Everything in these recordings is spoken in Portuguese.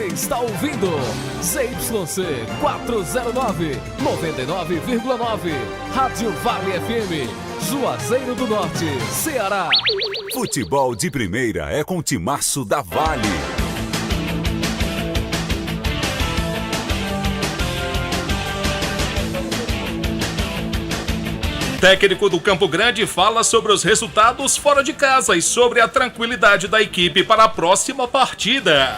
Você está ouvindo ZYC 409, 99,9. Rádio Vale FM, Juazeiro do Norte, Ceará. Futebol de primeira é com o timaço da Vale. Técnico do Campo Grande fala sobre os resultados fora de casa e sobre a tranquilidade da equipe para a próxima partida.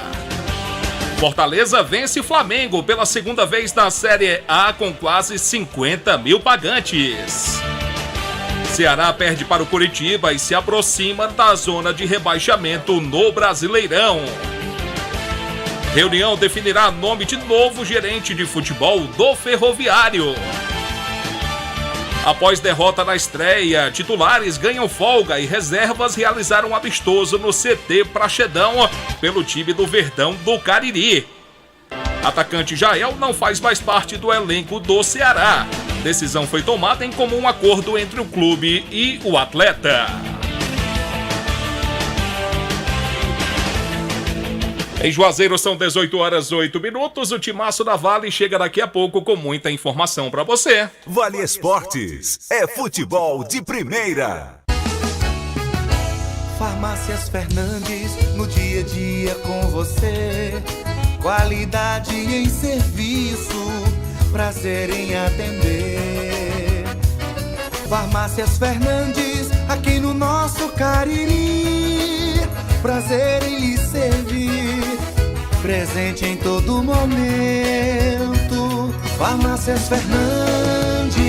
Fortaleza vence Flamengo pela segunda vez na Série A com quase 50 mil pagantes. Ceará perde para o Coritiba e se aproxima da zona de rebaixamento no Brasileirão. Reunião definirá nome de novo gerente de futebol do Ferroviário. Após derrota na estreia, titulares ganham folga e reservas realizaram um amistoso no CT Praxedão pelo time do Verdão do Cariri. Atacante Jael não faz mais parte do elenco do Ceará. Decisão foi tomada em comum acordo entre o clube e o atleta. Em Juazeiro são 18 horas 8 minutos. O timaço da Vale chega daqui a pouco com muita informação para você. Vale Esportes é futebol de primeira. Farmácias Fernandes, no dia a dia com você. Qualidade em serviço, prazer em atender. Farmácias Fernandes, aqui no nosso Cariri. Prazer em lhe servir, presente em todo momento. Farmácias Fernandes.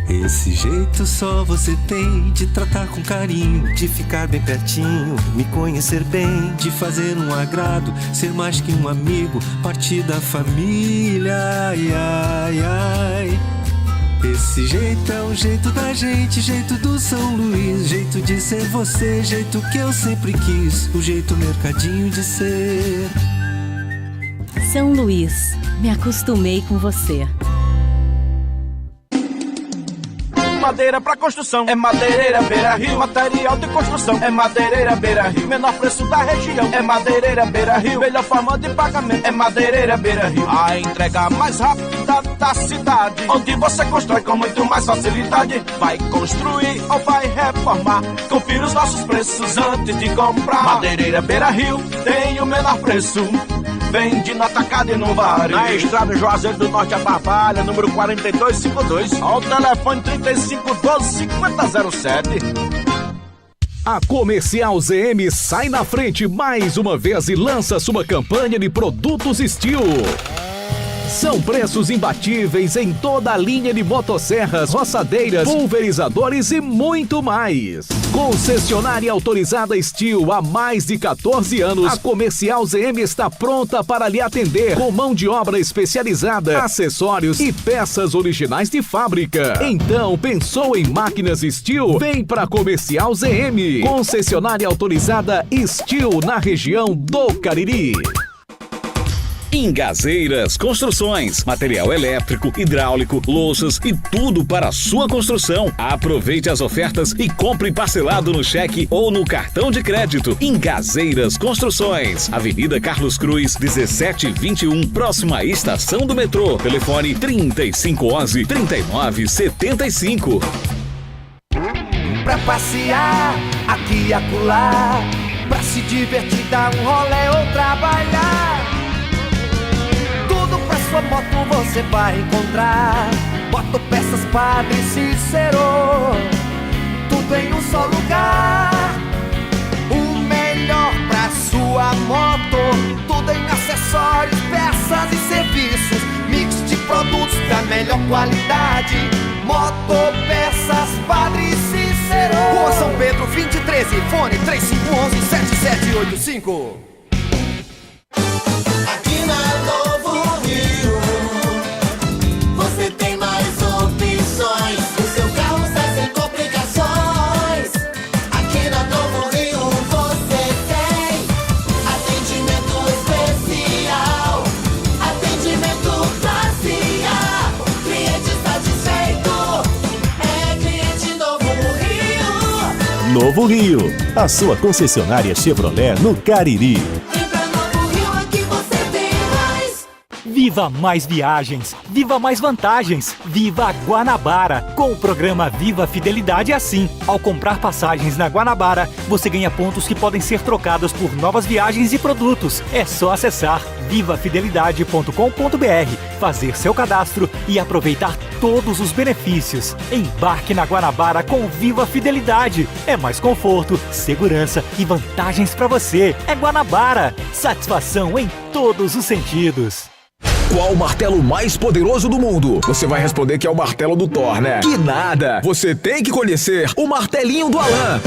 Esse jeito só você tem de tratar com carinho, de ficar bem pertinho, me conhecer bem, de fazer um agrado, ser mais que um amigo, partir da família. Ai, ai, ai. Esse jeito é o jeito da gente, jeito do São Luís, jeito de ser você, jeito que eu sempre quis, o jeito mercadinho de ser. São Luís, me acostumei com você. Madeira pra construção, é Madeireira Beira Rio. Material de construção, é Madeireira Beira Rio. Menor preço da região, é Madeireira Beira Rio. Melhor forma de pagamento, é Madeireira Beira Rio. A entrega mais rápida da cidade, onde você constrói com muito mais facilidade. Vai construir ou vai reformar, confira os nossos preços antes de comprar. Madeireira Beira Rio tem o menor preço, vende no atacado e no varejo. Na estrada Juazeiro do Norte a Barbalha, número 4252, ao telefone 3512-5007. A Comercial ZM sai na frente mais uma vez e lança sua campanha de produtos Steel. São preços imbatíveis em toda a linha de motosserras, roçadeiras, pulverizadores e muito mais. Concessionária autorizada Steel há mais de 14 anos, a Comercial ZM está pronta para lhe atender com mão de obra especializada, acessórios e peças originais de fábrica. Então, pensou em máquinas Steel? Vem para Comercial ZM. Concessionária autorizada Steel na região do Cariri. Ingazeiras Construções, material elétrico, hidráulico, louças e tudo para a sua construção. Aproveite as ofertas e compre parcelado no cheque ou no cartão de crédito. Ingazeiras Construções, Avenida Carlos Cruz, 1721, próxima à estação do metrô. Telefone 3511-3975. Pra passear aqui e acolá, pra se divertir, dar um rolê ou trabalhar. Sua moto você vai encontrar Motopeças Padre Cícero, tudo em um só lugar. O melhor pra sua moto, tudo em acessórios, peças e serviços, mix de produtos da melhor qualidade. Motopeças Padre Cícero, Rua São Pedro 2013, fone 3511-7785. Aqui na Novo Rio você tem mais opções, o seu carro sai sem complicações. Aqui na Novo Rio você tem atendimento especial, atendimento classe A. O cliente está satisfeito, é cliente Novo Rio. Novo Rio, a sua concessionária Chevrolet no Cariri. Vem pra Novo Rio, aqui você tem mais. Viva mais viagens, viva mais vantagens, viva Guanabara! Com o programa Viva Fidelidade é assim. Ao comprar passagens na Guanabara, você ganha pontos que podem ser trocados por novas viagens e produtos. É só acessar vivafidelidade.com.br, fazer seu cadastro e aproveitar todos os benefícios. Embarque na Guanabara com Viva Fidelidade. É mais conforto, segurança e vantagens para você. É Guanabara. Satisfação em todos os sentidos. Qual o martelo mais poderoso do mundo? Você vai responder que é o martelo do Thor, né? Que nada! Você tem que conhecer o martelinho do Alan.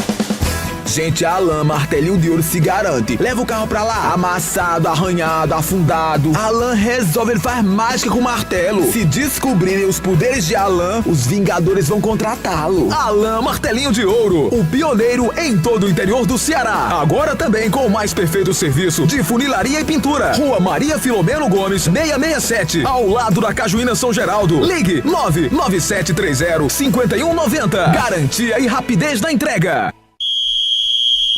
Gente, a Alan Martelinho de Ouro se garante. Leva o carro pra lá, amassado, arranhado, afundado. Alan resolve, ele faz mágica com o martelo. Se descobrirem os poderes de Alan, os Vingadores vão contratá-lo. Alan Martelinho de Ouro, o pioneiro em todo o interior do Ceará. Agora também com o mais perfeito serviço de funilaria e pintura. Rua Maria Filomeno Gomes, 667, ao lado da Cajuína São Geraldo. Ligue 99730-5190. Garantia e rapidez na entrega.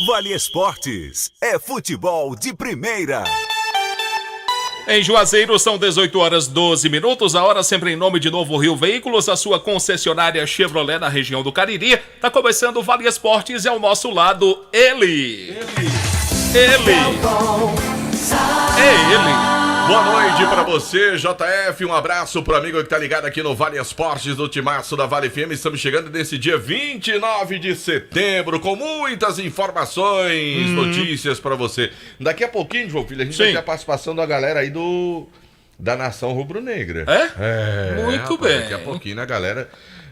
Vale Esportes é futebol de primeira. Em Juazeiro são 18h12, a hora sempre em nome de Novo Rio Veículos, a sua concessionária Chevrolet na região do Cariri. Tá começando o Vale Esportes e ao nosso lado ele. Boa noite pra você, JF, um abraço pro amigo que tá ligado aqui no Vale Esportes do Timaço da Vale FM. Estamos chegando nesse dia 29 de setembro com muitas informações, notícias pra você. Daqui a pouquinho, João Filho, a gente vai ter a participação da galera aí da Nação Rubro-Negra. Muito rapaz, bem. Daqui a pouquinho, né, galera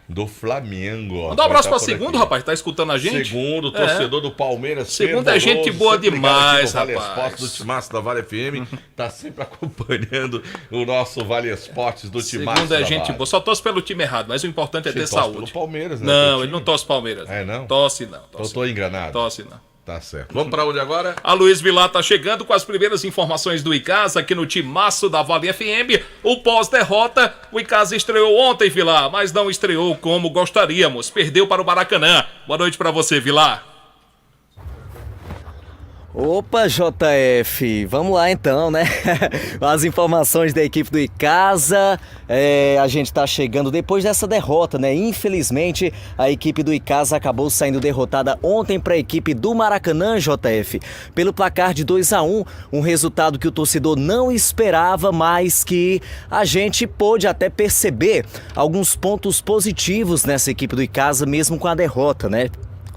do Flamengo. Manda um abraço pra Segundo, rapaz, tá escutando a gente? Segundo, torcedor do Palmeiras. Segundo é gente boa demais, Vale rapaz. Esportes do Timaço da Vale FM, tá sempre acompanhando o nosso Vale Esportes do Timaço. Segundo é gente boa, só torce pelo time errado, mas o importante é ter torce saúde. pelo Palmeiras, né? Não, ele não torce Palmeiras. Não? Torce não. Eu tô enganado. Torce não. Tá certo. Vamos pra onde agora? A Luiz Vilar tá chegando com as primeiras informações do Icasa aqui no Timaço da Vale FM. O pós-derrota, o Icasa estreou ontem, Vilar, mas não estreou como gostaríamos. Perdeu para o Maracanã. Boa noite pra você, Vilar. Opa, JF, vamos lá então, né? As informações da equipe do Icasa, a gente tá chegando depois dessa derrota, né? Infelizmente, a equipe do Icasa acabou saindo derrotada ontem para a equipe do Maracanã, JF, pelo placar de 2-1, um resultado que o torcedor não esperava, mas que a gente pôde até perceber alguns pontos positivos nessa equipe do Icasa, mesmo com a derrota, né?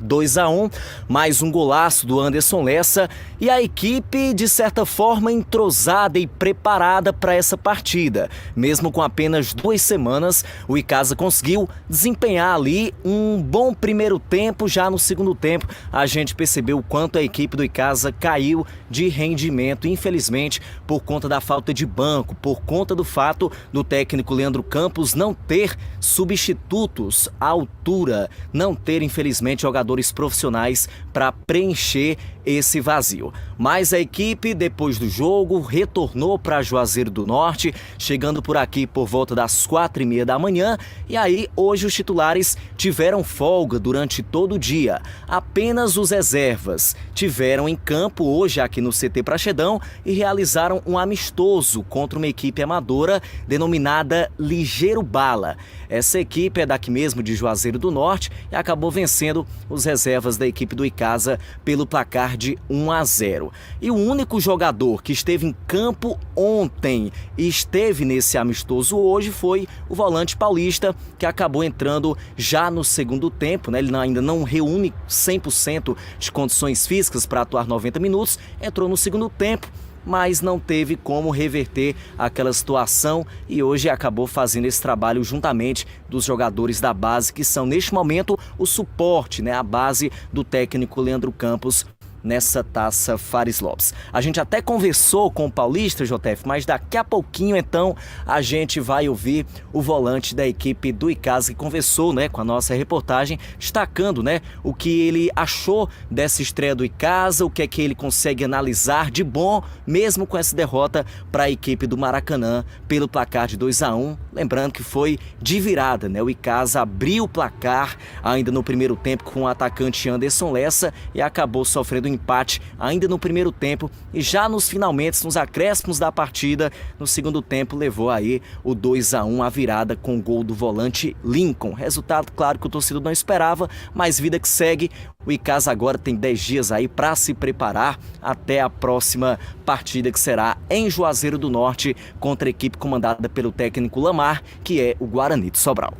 2-1, mais um golaço do Anderson Lessa e a equipe, de certa forma, entrosada e preparada para essa partida. Mesmo com apenas 2 semanas, o Icasa conseguiu desempenhar ali um bom primeiro tempo. Já no segundo tempo, a gente percebeu o quanto a equipe do Icasa caiu de rendimento, infelizmente, por conta da falta de banco, por conta do fato do técnico Leandro Campos não ter substitutos à altura, não ter, infelizmente, jogadores profissionais para preencher esse vazio. Mas a equipe, depois do jogo, retornou para Juazeiro do Norte, chegando por aqui por volta das 4h30 da manhã, e aí hoje os titulares tiveram folga durante todo o dia. Apenas os reservas tiveram em campo hoje aqui no CT Praxedão e realizaram um amistoso contra uma equipe amadora denominada Ligeiro Bala. Essa equipe é daqui mesmo de Juazeiro do Norte e acabou vencendo os reservas da equipe do Icasa pelo placar de 1-0. E o único jogador que esteve em campo ontem e esteve nesse amistoso hoje foi o volante paulista, que acabou entrando já no segundo tempo, né? Ele ainda não reúne 100% de condições físicas para atuar 90 minutos, entrou no segundo tempo, mas não teve como reverter aquela situação e hoje acabou fazendo esse trabalho juntamente dos jogadores da base, que são neste momento o suporte, né, a base do técnico Leandro Campos nessa Taça Fares Lopes. A gente até conversou com o Paulista, JF, mas daqui a pouquinho então a gente vai ouvir o volante da equipe do Icasa, que conversou, né, com a nossa reportagem, destacando, né, o que ele achou dessa estreia do Icasa, o que é que ele consegue analisar de bom, mesmo com essa derrota para a equipe do Maracanã pelo placar de 2-1. Lembrando que foi de virada, né? O Icasa abriu o placar ainda no primeiro tempo com o atacante Anderson Lessa e acabou sofrendo um empate ainda no primeiro tempo, e já nos finalmente, nos acréscimos da partida, no segundo tempo levou aí o 2-1, a virada com o gol do volante Lincoln. Resultado, claro, que o torcedor não esperava, mas vida que segue. O Icasa agora tem 10 dias aí para se preparar até a próxima partida, que será em Juazeiro do Norte, contra a equipe comandada pelo técnico Lamar, que é o Guarani de Sobral.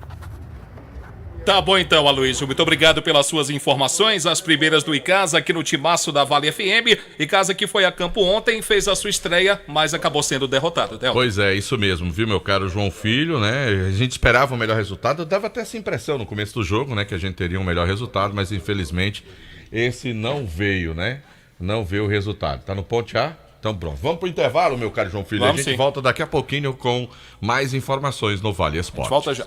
Tá bom então, Aloysio. Muito obrigado pelas suas informações. As primeiras do Icasa aqui no timaço da Vale FM. Icasa que foi a campo ontem, fez a sua estreia, mas acabou sendo derrotado. Pois é, isso mesmo, viu, meu caro João Filho, né? A gente esperava um melhor resultado. Eu dava até essa impressão no começo do jogo, né? Que a gente teria um melhor resultado, mas infelizmente esse não veio, né? Não veio o resultado. Tá no ponto A? Então pronto. Vamos pro intervalo, meu caro João Filho. Vamos, a gente sim. volta daqui a pouquinho com mais informações no Vale Esporte. Volta já.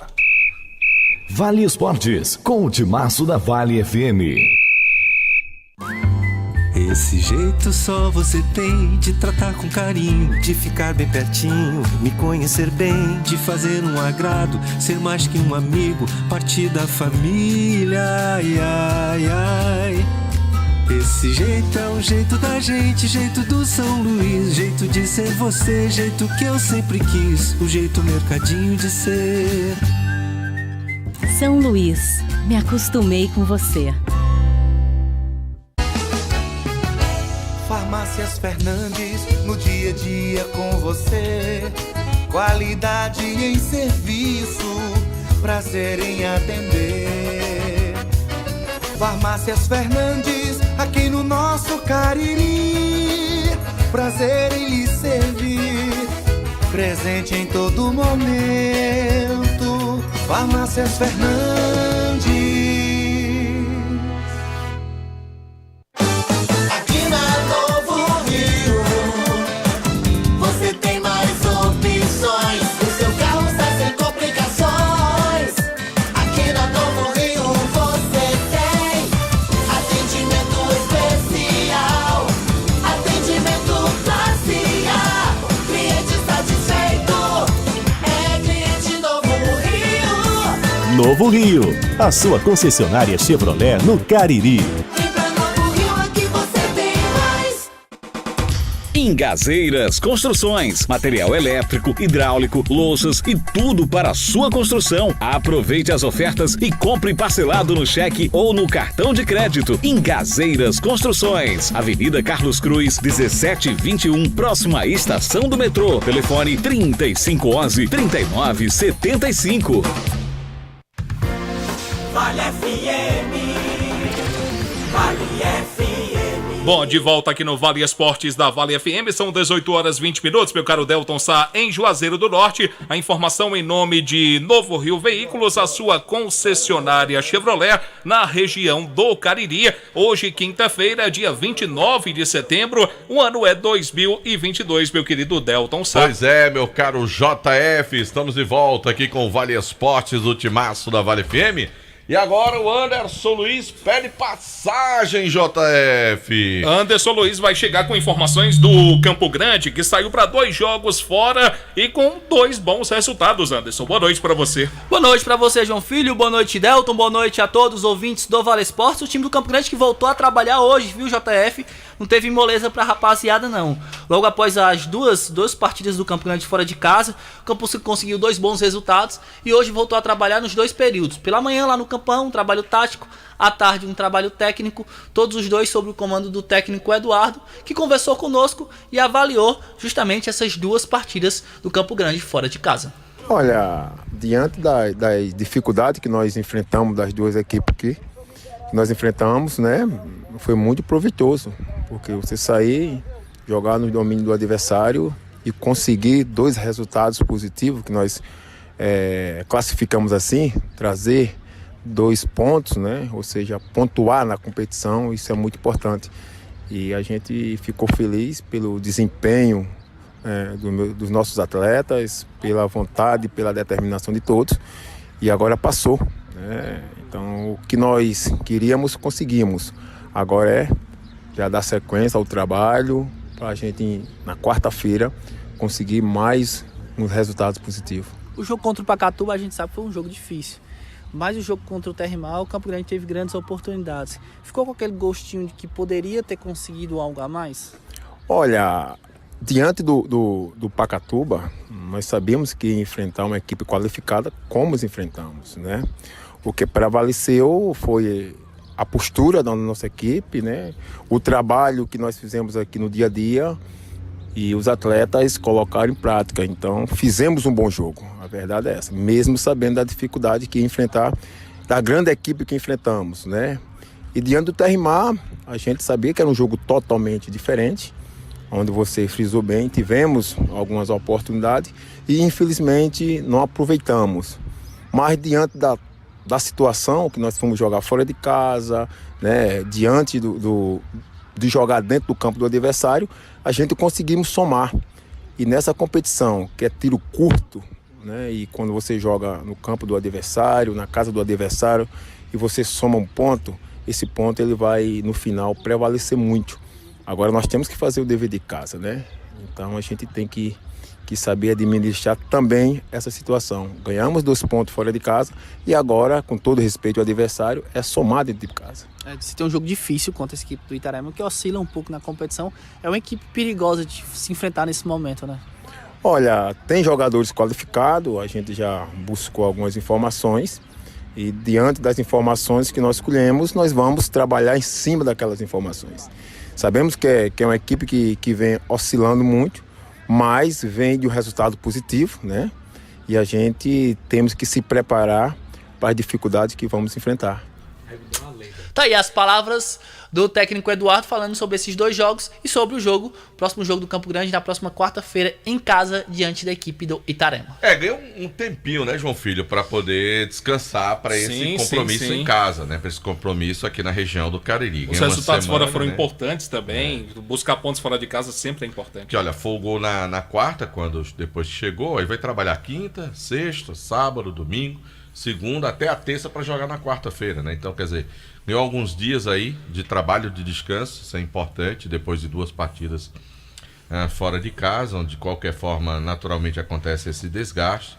Vale Esportes, com o timaço da Vale FM. Esse jeito só você tem de tratar com carinho, de ficar bem pertinho, me conhecer bem, de fazer um agrado, ser mais que um amigo, partir da família, ai, ai, ai. Esse jeito é o jeito da gente, jeito do São Luís, jeito de ser você, jeito que eu sempre quis, o jeito mercadinho de ser. São Luís, me acostumei com você. Farmácias Fernandes, no dia a dia com você. Qualidade em serviço, prazer em atender. Farmácias Fernandes, aqui no nosso Cariri. Prazer em lhe servir, presente em todo momento. Farmácias Fernandes. Aqui na Novo Rio, você tem mais opções. O seu carro está sem complicações. Aqui na Novo Rio você tem atendimento especial, atendimento classe A. Cliente satisfeito é cliente Novo Rio. Novo Rio, a sua concessionária Chevrolet no Cariri. Engazeiras Construções, material elétrico, hidráulico, louças e tudo para a sua construção. Aproveite as ofertas e compre parcelado no cheque ou no cartão de crédito. Engazeiras Construções, Avenida Carlos Cruz, 1721, próximo à estação do metrô. Telefone 3511-3975. Vale FM, Vale FM. Bom, de volta aqui no Vale Esportes da Vale FM, são 18 horas 20 minutos, meu caro Delton Sá, em Juazeiro do Norte. A informação em nome de Novo Rio Veículos, a sua concessionária Chevrolet na região do Cariri. Hoje, quinta-feira, dia 29 de setembro, o ano é 2022, meu querido Delton Sá. Pois é, meu caro JF, estamos de volta aqui com o Vale Esportes do timaço da Vale FM. E agora o Anderson Luiz pede passagem, JF. Anderson Luiz vai chegar com informações do Campo Grande, que saiu para 2 jogos fora e com 2 bons resultados, Anderson. Boa noite para você. Boa noite para você, João Filho. Boa noite, Delton. Boa noite a todos os ouvintes do Vale Esportes. O time do Campo Grande que voltou a trabalhar hoje, viu, JF? Não teve moleza pra rapaziada, não. Logo após as duas partidas do Campo Grande fora de casa, o Campo conseguiu 2 bons resultados e hoje voltou a trabalhar nos 2 períodos. Pela manhã lá no Campão, um trabalho tático, à tarde um trabalho técnico, todos os 2 sob o comando do técnico Eduardo, que conversou conosco e avaliou justamente essas 2 partidas do Campo Grande fora de casa. Olha, diante das dificuldades que nós enfrentamos das 2 equipes aqui, nós enfrentamos, né, foi muito proveitoso, porque você sair, jogar no domínio do adversário e conseguir 2 resultados positivos, que nós classificamos assim, trazer 2 pontos, né, ou seja, pontuar na competição, isso é muito importante. E a gente ficou feliz pelo desempenho dos nossos atletas, pela vontade, pela determinação de todos. E agora passou, né? Então o que nós queríamos, conseguimos. Agora é já dar sequência ao trabalho para a gente, na quarta-feira, conseguir mais uns resultados positivos. O jogo contra o Pacatuba a gente sabe que foi um jogo difícil. Mas o jogo contra o Terrimal, o Campo Grande teve grandes oportunidades. Ficou com aquele gostinho de que poderia ter conseguido algo a mais? Olha, diante do Pacatuba, nós sabíamos que ia enfrentar uma equipe qualificada como os enfrentamos, né? O que prevaleceu foi a postura da nossa equipe, né? O trabalho que nós fizemos aqui no dia a dia e os atletas colocaram em prática. Então, fizemos um bom jogo. A verdade é essa. Mesmo sabendo da dificuldade que ia enfrentar, da grande equipe que enfrentamos, né? E diante do Terrimal, a gente sabia que era um jogo totalmente diferente, onde você frisou bem, tivemos algumas oportunidades e, infelizmente, não aproveitamos. Mas diante da situação que nós fomos jogar fora de casa, né? Diante de jogar dentro do campo do adversário, a gente conseguimos somar. E nessa competição, que é tiro curto, né? E quando você joga no campo do adversário, na casa do adversário, e você soma um ponto, esse ponto ele vai, no final, prevalecer muito. Agora nós temos que fazer o dever de casa, né? Então a gente tem que saber administrar também essa situação. Ganhamos 2 pontos fora de casa e agora, com todo respeito ao adversário, é somar dentro de casa. Se tem um jogo difícil contra essa equipe do Itarema, que oscila um pouco na competição, é uma equipe perigosa de se enfrentar nesse momento, né? Olha, tem jogadores qualificados, a gente já buscou algumas informações e diante das informações que nós escolhemos, nós vamos trabalhar em cima daquelas informações. Sabemos que é uma equipe que vem oscilando muito, mas vem de um resultado positivo, né? E a gente temos que se preparar para as dificuldades que vamos enfrentar. Tá aí as palavras do técnico Eduardo falando sobre esses 2 jogos e sobre o próximo jogo do Campo Grande na próxima quarta-feira em casa diante da equipe do Itarema. Ganhou um tempinho, né, João Filho, para poder descansar para esse compromisso em casa, né, para esse compromisso aqui na região do Cariri. Os resultados fora foram importantes também, buscar pontos fora de casa sempre é importante. Que olha, folgou na quarta, depois que chegou, aí vai trabalhar quinta, sexta, sábado, domingo, segunda até a terça para jogar na quarta-feira, né? Então, quer dizer, ganhou alguns dias aí de trabalho de descanso, isso é importante, depois de 2 partidas fora de casa, onde de qualquer forma naturalmente acontece esse desgaste.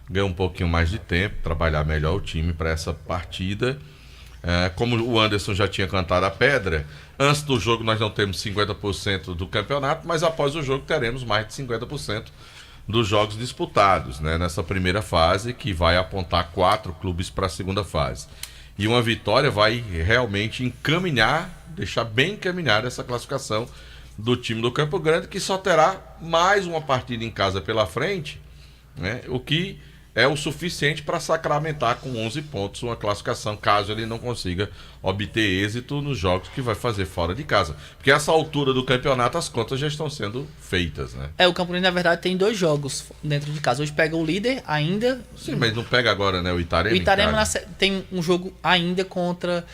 Ganhou um pouquinho mais de tempo, trabalhar melhor o time para essa partida. Como o Anderson já tinha cantado a pedra, antes do jogo nós não temos 50% do campeonato, mas após o jogo teremos mais de 50% dos jogos disputados, né, nessa primeira fase, que vai apontar 4 clubes para a segunda fase. E uma vitória vai realmente deixar bem encaminhada essa classificação do time do Campo Grande, que só terá mais uma partida em casa pela frente, né, o que é o suficiente para sacramentar com 11 pontos uma classificação, caso ele não consiga obter êxito nos jogos que vai fazer fora de casa. Porque essa altura do campeonato as contas já estão sendo feitas, né? O Campo Grande, na verdade, tem 2 jogos dentro de casa. Hoje pega o líder ainda. Sim, mas não pega agora, né, o Itarema? O Itarema tem um jogo ainda contra...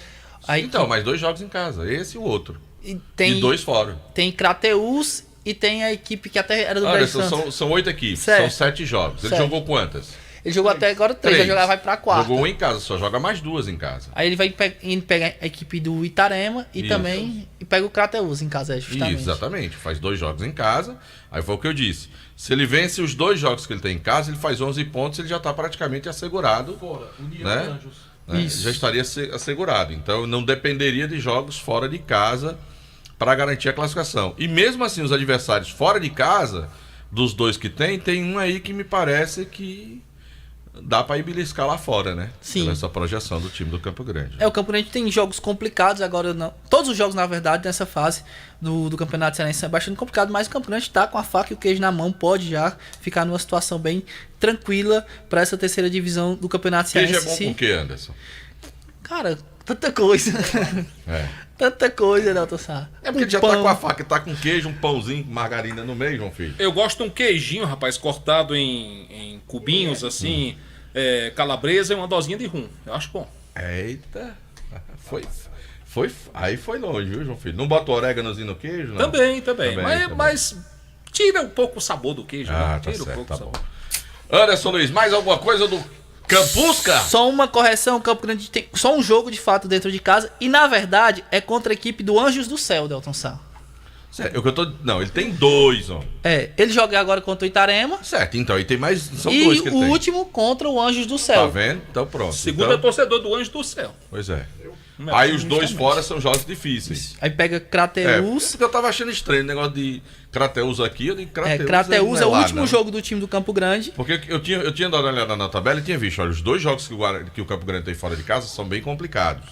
Então, mais 2 jogos em casa, esse e o outro. E 2 fora. Tem Crateús e tem a equipe que até era do Grande Santos. São 8 equipes, certo. São 7 jogos. Ele jogou quantas? Ele jogou até agora 3, vai pra 4. Jogou 1 em casa, só joga mais 2 em casa. Aí ele vai pegar a equipe do Itarema e também pega o Crateús em casa, justamente. Exatamente, faz 2 jogos em casa. Aí foi o que eu disse. Se ele vence os 2 jogos que ele tem em casa, ele faz 11 pontos, ele já está praticamente assegurado. Né? Já estaria assegurado. Então não dependeria de jogos fora de casa para garantir a classificação. E mesmo assim, os adversários fora de casa, dos 2 que tem um aí que me parece que dá para ir beliscar lá fora, né? Sim. Essa projeção do time do Campo Grande. O Campo Grande tem jogos complicados agora, não. Todos os jogos, na verdade, nessa fase do Campeonato Cearense é bastante complicado, mas o Campo Grande está com a faca e o queijo na mão, pode já ficar numa situação bem tranquila para essa terceira divisão do Campeonato Cearense. Queijo é bom com o que, Anderson? Cara, tanta coisa. Tanta coisa, Nelton Sá. Porque ele já tá com a faca, tá com queijo, um pãozinho, margarina no meio, João Filho. Eu gosto de um queijinho, rapaz, cortado em cubinhos, assim, calabresa e uma dosinha de rum. Eu acho bom. Eita, Aí foi longe, viu, João Filho? Não bota o oréganozinho no queijo, não? Também. Mas tira um pouco o sabor do queijo, né? Tá Tira certo, um pouco tá o sabor. bom. Anderson Luiz, mais alguma coisa do Campusca? Só uma correção, o Campo Grande tem só um jogo de fato dentro de casa e na verdade é contra a equipe do Anjos do Céu, Delton Sá. Certo, não, ele tem 2, ó. Ele joga agora contra o Itarema. Certo, então aí tem mais, são e 2 que ele tem. E o último contra o Anjos do Céu. Tá vendo? Então pronto. Segundo é torcedor do Anjo do Céu. Pois é. Aí os 2 fora são jogos difíceis. Aí pega Crateús. Eu tava achando estranho o negócio de Crateús aqui, eu digo Crateús. Crateús é o último jogo do time do Campo Grande. Porque eu tinha dado uma olhada na tabela e tinha visto, olha, os 2 jogos que o Campo Grande tem fora de casa são bem complicados.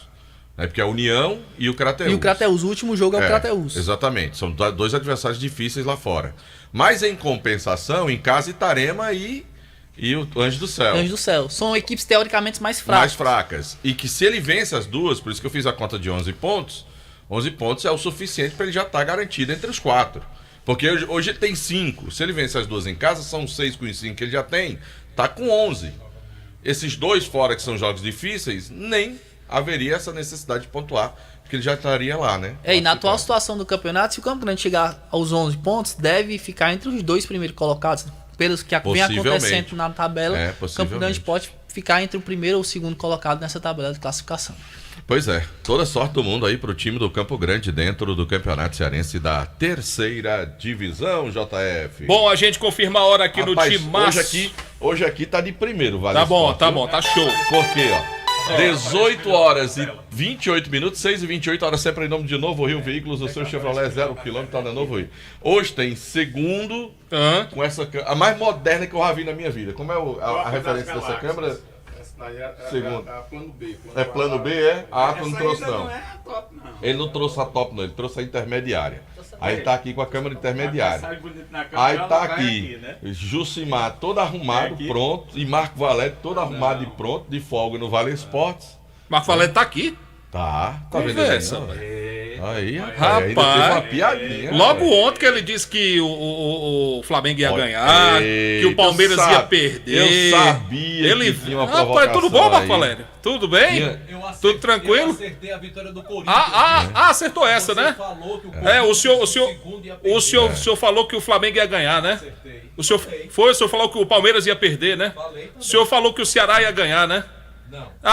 Né? Porque é a União e o Crateús. E o Crateús, o último jogo é o Crateús. Exatamente, são 2 adversários difíceis lá fora. Mas em compensação, em casa Itarema e o Anjo do Céu. Anjo do Céu. São equipes teoricamente mais fracas. Mais fracas. E que se ele vence as 2, por isso que eu fiz a conta de 11 pontos, 11 pontos é o suficiente para ele já estar garantido entre os 4. Porque hoje ele tem 5. Se ele vence as 2 em casa, são 6 com os 5 que ele já tem, tá com 11. Esses 2 fora que são jogos difíceis, nem haveria essa necessidade de pontuar, porque ele já estaria lá, né? E na atual situação do campeonato, se o Campo Grande chegar aos 11 pontos, deve ficar entre os 2 primeiros colocados. Pelos que vem acontecendo na tabela, o Campo Grande pode ficar entre o primeiro ou o segundo colocado nessa tabela de classificação. Pois é, toda sorte do mundo aí pro time do Campo Grande dentro do Campeonato Cearense da 3ª Divisão, JF. Bom, a gente confirma a hora aqui no Timaço. Hoje aqui tá de primeiro, Vale Tá bom, Esporte, tá show. Por quê, ó? 18 horas e 28 minutos, 6h28, hora sempre em nome de Novo Rio Veículos, o seu Chevrolet 0km tá na Novo Rio. Hoje tem segundo, com a mais moderna que eu já vi na minha vida. Como é a referência dessa câmera? Segundo. Plano B. É plano B, é? A não trouxe não. Ele não trouxe a top não, ele trouxe a intermediária. Aí tá aqui com a câmera intermediária. Aí tá aqui, Jucimar todo arrumado, pronto. E Marco Valério todo arrumado e pronto, de folga no Vale Esportes. Marco Valério tá aqui? Tá vendo essa? Aí, rapaz, uma piadinha. Logo ontem que ele disse que o Flamengo ia ganhar, que o Palmeiras ia perder. Eu sabia que tinha uma provocação. Rapaz, tudo bom, Marco Valério? Tudo bem? Tudo tranquilo? Eu acertei a vitória do Corinthians. Acertou essa, né? O senhor falou que o Flamengo ia ganhar, né? O senhor falou que o Palmeiras ia perder, né? O senhor falou que o Ceará ia ganhar, né?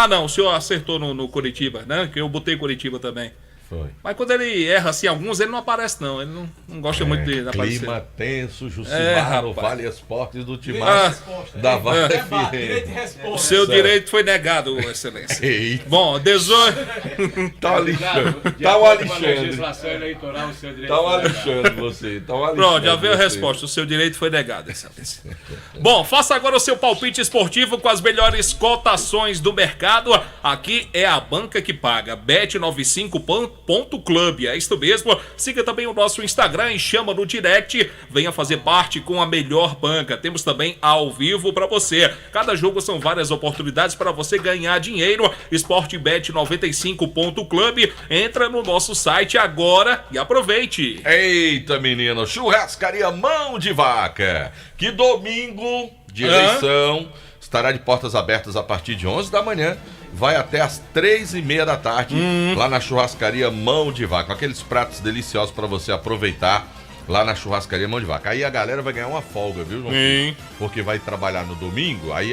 Não, o senhor acertou no Curitiba, né? Que eu botei Curitiba também. Foi. Mas quando ele erra assim, alguns ele não aparece não, ele não gosta muito de aparecer. Clima tenso, Jucimar no Vale Esportes do Timaço da Vale FM. O seu direito foi negado, excelência. Eita. Bom, 18... Tá o Alexandre. Tá o Alexandre. Tá o Alexandre, você. Pronto, já veio a resposta, o seu direito foi negado, excelência. Bom, faça agora o seu palpite esportivo com as melhores cotações do mercado. Aqui é a banca que paga. Bet95.club, é isso mesmo. Siga também o nosso Instagram e chama no direct. Venha fazer parte com a melhor banca. Temos também ao vivo para você. Cada jogo são várias oportunidades para você ganhar dinheiro. Sportbet95.club. Entra no nosso site agora e aproveite. Eita, menino, Churrascaria Mão de Vaca. Que domingo de eleição estará de portas abertas a partir de 11 da manhã. Vai até as 3h30 da tarde, lá na Churrascaria Mão de Vaca. Aqueles pratos deliciosos para você aproveitar lá na Churrascaria Mão de Vaca. Aí a galera vai ganhar uma folga, viu, João? Sim. Porque vai trabalhar no domingo, aí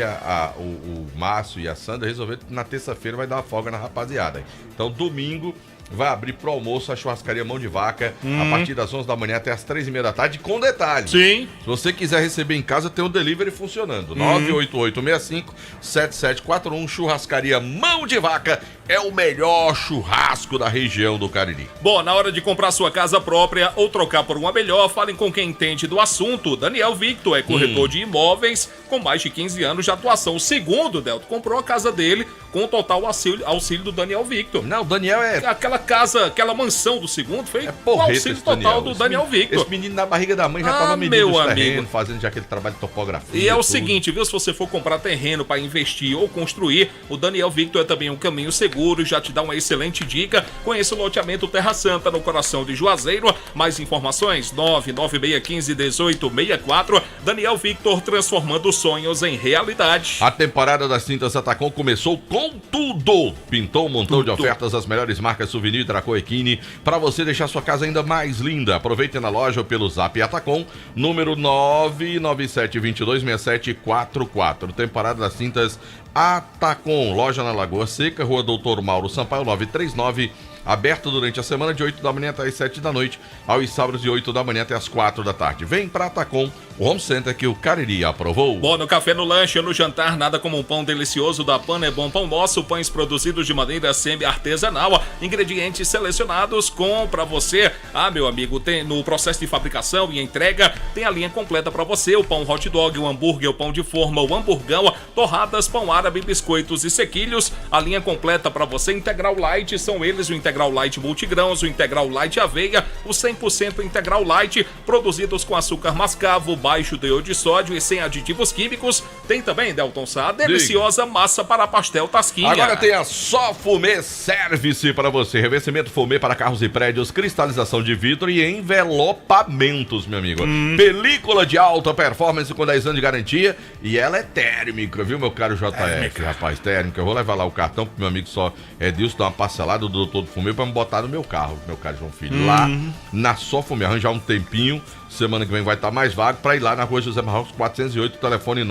o Márcio e a Sandra resolveram que na terça-feira vai dar uma folga na rapaziada. Então, domingo vai abrir pro almoço a Churrascaria Mão de Vaca a partir das 11 da manhã até as 3h30 da tarde, com detalhe. Sim. Se você quiser receber em casa, tem o delivery funcionando. 98865-7741. Churrascaria Mão de Vaca é o melhor churrasco da região do Cariri. Bom, na hora de comprar sua casa própria ou trocar por uma melhor, falem com quem entende do assunto. Daniel Victor é corretor de imóveis com mais de 15 anos de atuação. O segundo, Delto, comprou a casa dele com o total auxílio do Daniel Victor. Não, o Daniel é... Aquela casa, aquela mansão do segundo foi o auxílio total do Daniel Victor. Esse menino na barriga da mãe já tava medindo os terrenos, fazendo já aquele trabalho de topografia. E é o seguinte, viu? Se você for comprar terreno para investir ou construir, o Daniel Victor é também um caminho seguro. Seguros já te dá uma excelente dica. Conheça o loteamento Terra Santa, no coração de Juazeiro. Mais informações, 996151864. Daniel Victor, transformando sonhos em realidade. A temporada das tintas Atacom começou com tudo. Pintou um montão de ofertas, as melhores marcas Souvenir, Draco e Kine, para você deixar sua casa ainda mais linda. Aproveite na loja ou pelo Zap Atacom, número 997226744. Temporada das tintas Atacom, loja na Lagoa Seca, Rua Doutor Mauro Sampaio, 939, aberto durante a semana de 8 da manhã até as 7 da noite, aos sábados de 8 da manhã até as 4 da tarde. Vem pra Atacom, o home center que o Cariri aprovou. Bom, no café, no lanche ou no jantar, nada como um pão delicioso da Pan é Bom Pão Nosso, pães produzidos de maneira semi-artesanal, ingredientes selecionados com pra você. Meu amigo, tem no processo de fabricação e entrega, tem a linha completa pra você, o pão hot dog, o hambúrguer, o pão de forma, o hamburgão, torradas, pão árabe, biscoitos e sequilhos, a linha completa pra você. Integral Light, são eles o Integral Light Multigrãos, o Integral Light Aveia, o 100% Integral Light, produzidos com açúcar mascavo, baixo teor de sódio e sem aditivos químicos. Tem também, Delton Sá, a deliciosa massa para pastel Tasquinha. Agora tem a Só Fumê Service para você. Revestimento fumê para carros e prédios, cristalização de vidro e envelopamentos, meu amigo. Película de alta performance com 10 anos de garantia e ela é térmica, viu, meu caro JF? Rapaz, térmica. Eu vou levar lá o cartão pro meu amigo só Edilson, dar uma parcelada do doutor do fumê pra me botar no meu carro, meu caro João Filho. Lá na Só Fumê, arranjar um tempinho. Semana que vem vai estar mais vago para ir lá na Rua José Marrocos 408, telefone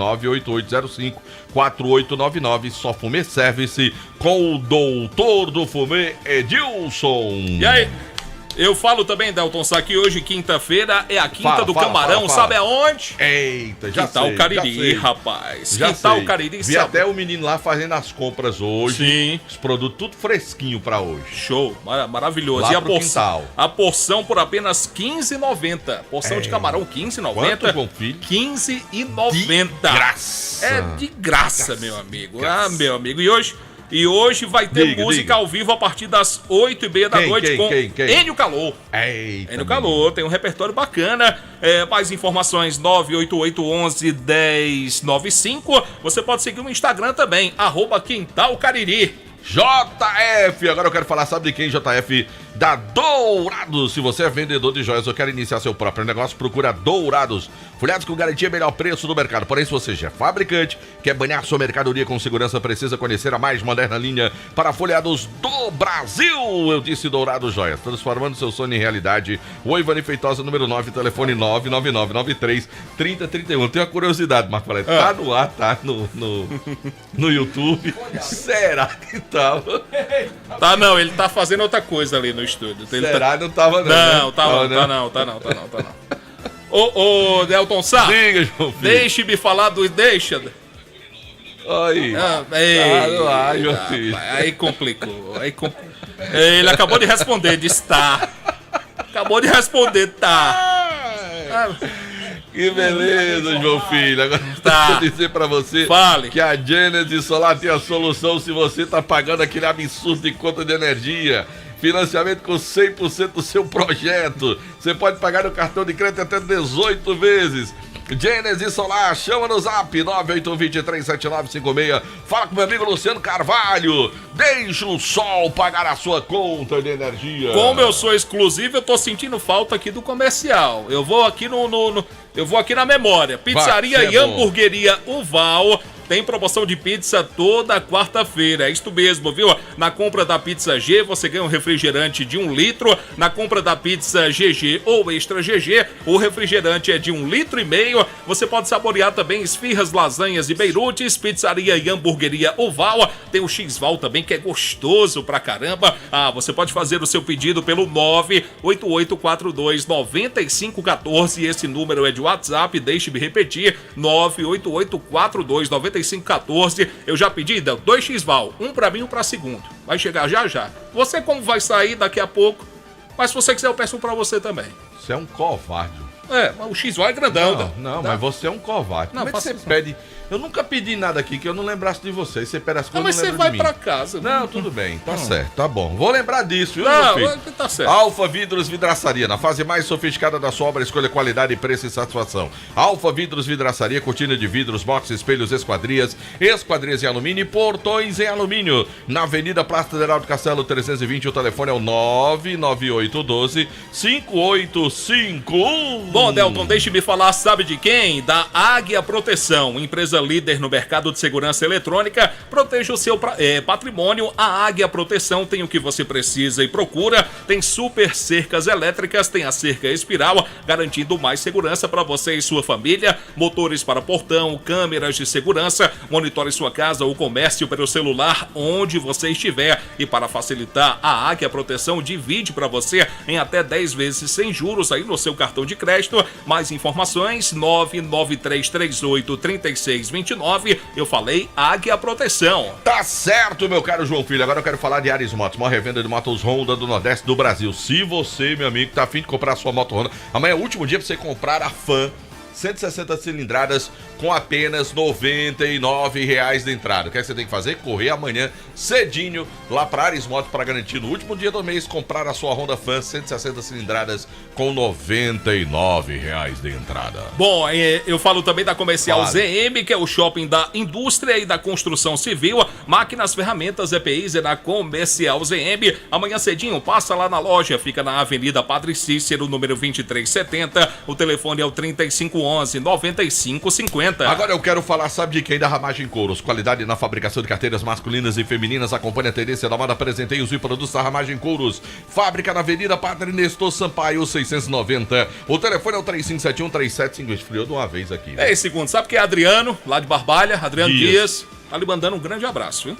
98805-4899, Só Fumê Service, com o doutor do fumê, Edilson. E aí? Eu falo também, Delton Sá, que hoje, quinta-feira, é a Quinta do Camarão, sabe aonde? Eita, já Quintal sei, Cariri, rapaz. Já Quintal sei. Cariri, Vi até o menino lá fazendo as compras hoje. Sim. Os produtos tudo fresquinho pra hoje. Show, maravilhoso. Lá E pro quintal. a porção por apenas R$15,90. Porção de camarão R$15,90. Quanto, João Filho? R$15,90. De graça. É de graça, meu amigo. Meu amigo. E hoje vai ter música ao vivo a partir das 8h30 da noite com Enio Calor. Enio Calor, tem um repertório bacana. Mais informações 988111095. Você pode seguir no Instagram também, @QuintalCariri. JF, agora eu quero falar, sabe de quem, JF? Da Dourados. Se você é vendedor de joias ou quer iniciar seu próprio negócio, procura Dourados. Folhados com garantia, melhor preço do mercado. Porém, se você já é fabricante, quer banhar sua mercadoria com segurança, precisa conhecer a mais moderna linha para folhados do Brasil. Eu disse Dourados Joias, transformando seu sonho em realidade. O Ivani Feitosa, número 9, telefone 99993-3031. Tenho uma curiosidade, Marco Valério. Tá no ar, tá no YouTube. Será que tava? Tá não, ele tá fazendo outra coisa ali no estúdio. Será? Não tava não. Não, tá não. Ô, Delton Sá. Diga, João Filho. Deixe-me falar do... Deixa. Aí. João Filho. Aí complicou. Ele acabou de responder, disse tá. Acabou de responder, tá. Que beleza, João Filho. Agora eu vou dizer pra você que a Genesis Solar tem a solução se você tá pagando aquele absurdo de conta de energia. Financiamento com 100% do seu projeto. Você pode pagar no cartão de crédito até 18 vezes. Genesis Solar, chama no zap 981237956. Fala com meu amigo Luciano Carvalho. Deixa o sol pagar a sua conta de energia. Como eu sou exclusivo, eu tô sentindo falta aqui do comercial. Eu vou aqui eu vou aqui na memória. Pizzaria e Hamburgueria Uval. Tem promoção de pizza toda quarta-feira, é isto mesmo, viu? Na compra da pizza G, você ganha um refrigerante de 1 litro. Na compra da pizza GG ou Extra GG, o refrigerante é de 1,5 litro. Você pode saborear também esfirras, lasanhas e beirutes. Pizzaria e Hamburgueria Oval. Tem o X-Val também, que é gostoso pra caramba. Você pode fazer o seu pedido pelo 988429514. Esse número é de WhatsApp, deixe-me repetir, 988429514. Eu já pedi, 2 X-Val, um pra mim e um pra segundo. Vai chegar já. Você como vai sair daqui a pouco, mas se você quiser eu peço um pra você também. Você é um covarde. Mas o X-Val é grandão. Não, mas você é um covarde. Como é que você pede Eu nunca pedi nada aqui que eu não lembrasse de você. Você pede as coisas, mas não você lembra vai de mim. pra casa. Não, tudo bem, tá certo, tá bom. Vou lembrar disso, viu, Não, meu filho? tá certo. Alfa Vidros Vidraçaria, na fase mais sofisticada da sua obra, escolha qualidade, preço e satisfação. Alfa Vidros Vidraçaria, cortina de vidros, box, espelhos, esquadrias em alumínio e portões em alumínio. Na Avenida Praça Federal do Castelo 320, o telefone é o 99812-5851. Bom, Delton, deixe-me falar, sabe de quem? Da Águia Proteção, empresa líder no mercado de segurança eletrônica. Proteja o seu patrimônio. A Águia Proteção tem o que você precisa e procura. Tem super cercas elétricas, tem a cerca espiral, garantindo mais segurança para você e sua família. Motores para portão, câmeras de segurança. Monitore sua casa ou comércio pelo celular onde você estiver. E para facilitar, a Águia Proteção divide para você em até 10 vezes sem juros aí no seu cartão de crédito. Mais informações, 993383629. Eu falei Águia Proteção. Tá certo, meu caro João Filho. Agora eu quero falar de Ares Motos, maior revenda de motos Honda do Nordeste do Brasil. Se você, meu amigo, tá afim de comprar a sua moto Honda, amanhã é o último dia pra você comprar a Fan 160 cilindradas com apenas R$ 99,00 de entrada. O que é que você tem que fazer? Correr amanhã cedinho lá para Ares Motos para garantir no último dia do mês comprar a sua Honda Fan 160 cilindradas com R$ 99,00 de entrada. Bom, eu falo também da Comercial ZM, que é o shopping da indústria e da construção civil. Máquinas, ferramentas, EPIs é na Comercial ZM. Amanhã cedinho, passa lá na loja. Fica na Avenida Padre Cícero, número 2370. O telefone é o 3511-9550. Agora eu quero falar, sabe de quem? Da Ramagem Couros. Qualidade na fabricação de carteiras masculinas e femininas. Acompanhe a tendência da moda, presenteios e produtos da Ramagem Couros. Fábrica na Avenida Padre Nestor Sampaio, 690. O telefone é o 3571-3750. Esfriou de uma vez aqui. 10 segundos. Sabe que é Adriano, lá de Barbalha, Adriano Dias. Tá lhe mandando um grande abraço, viu?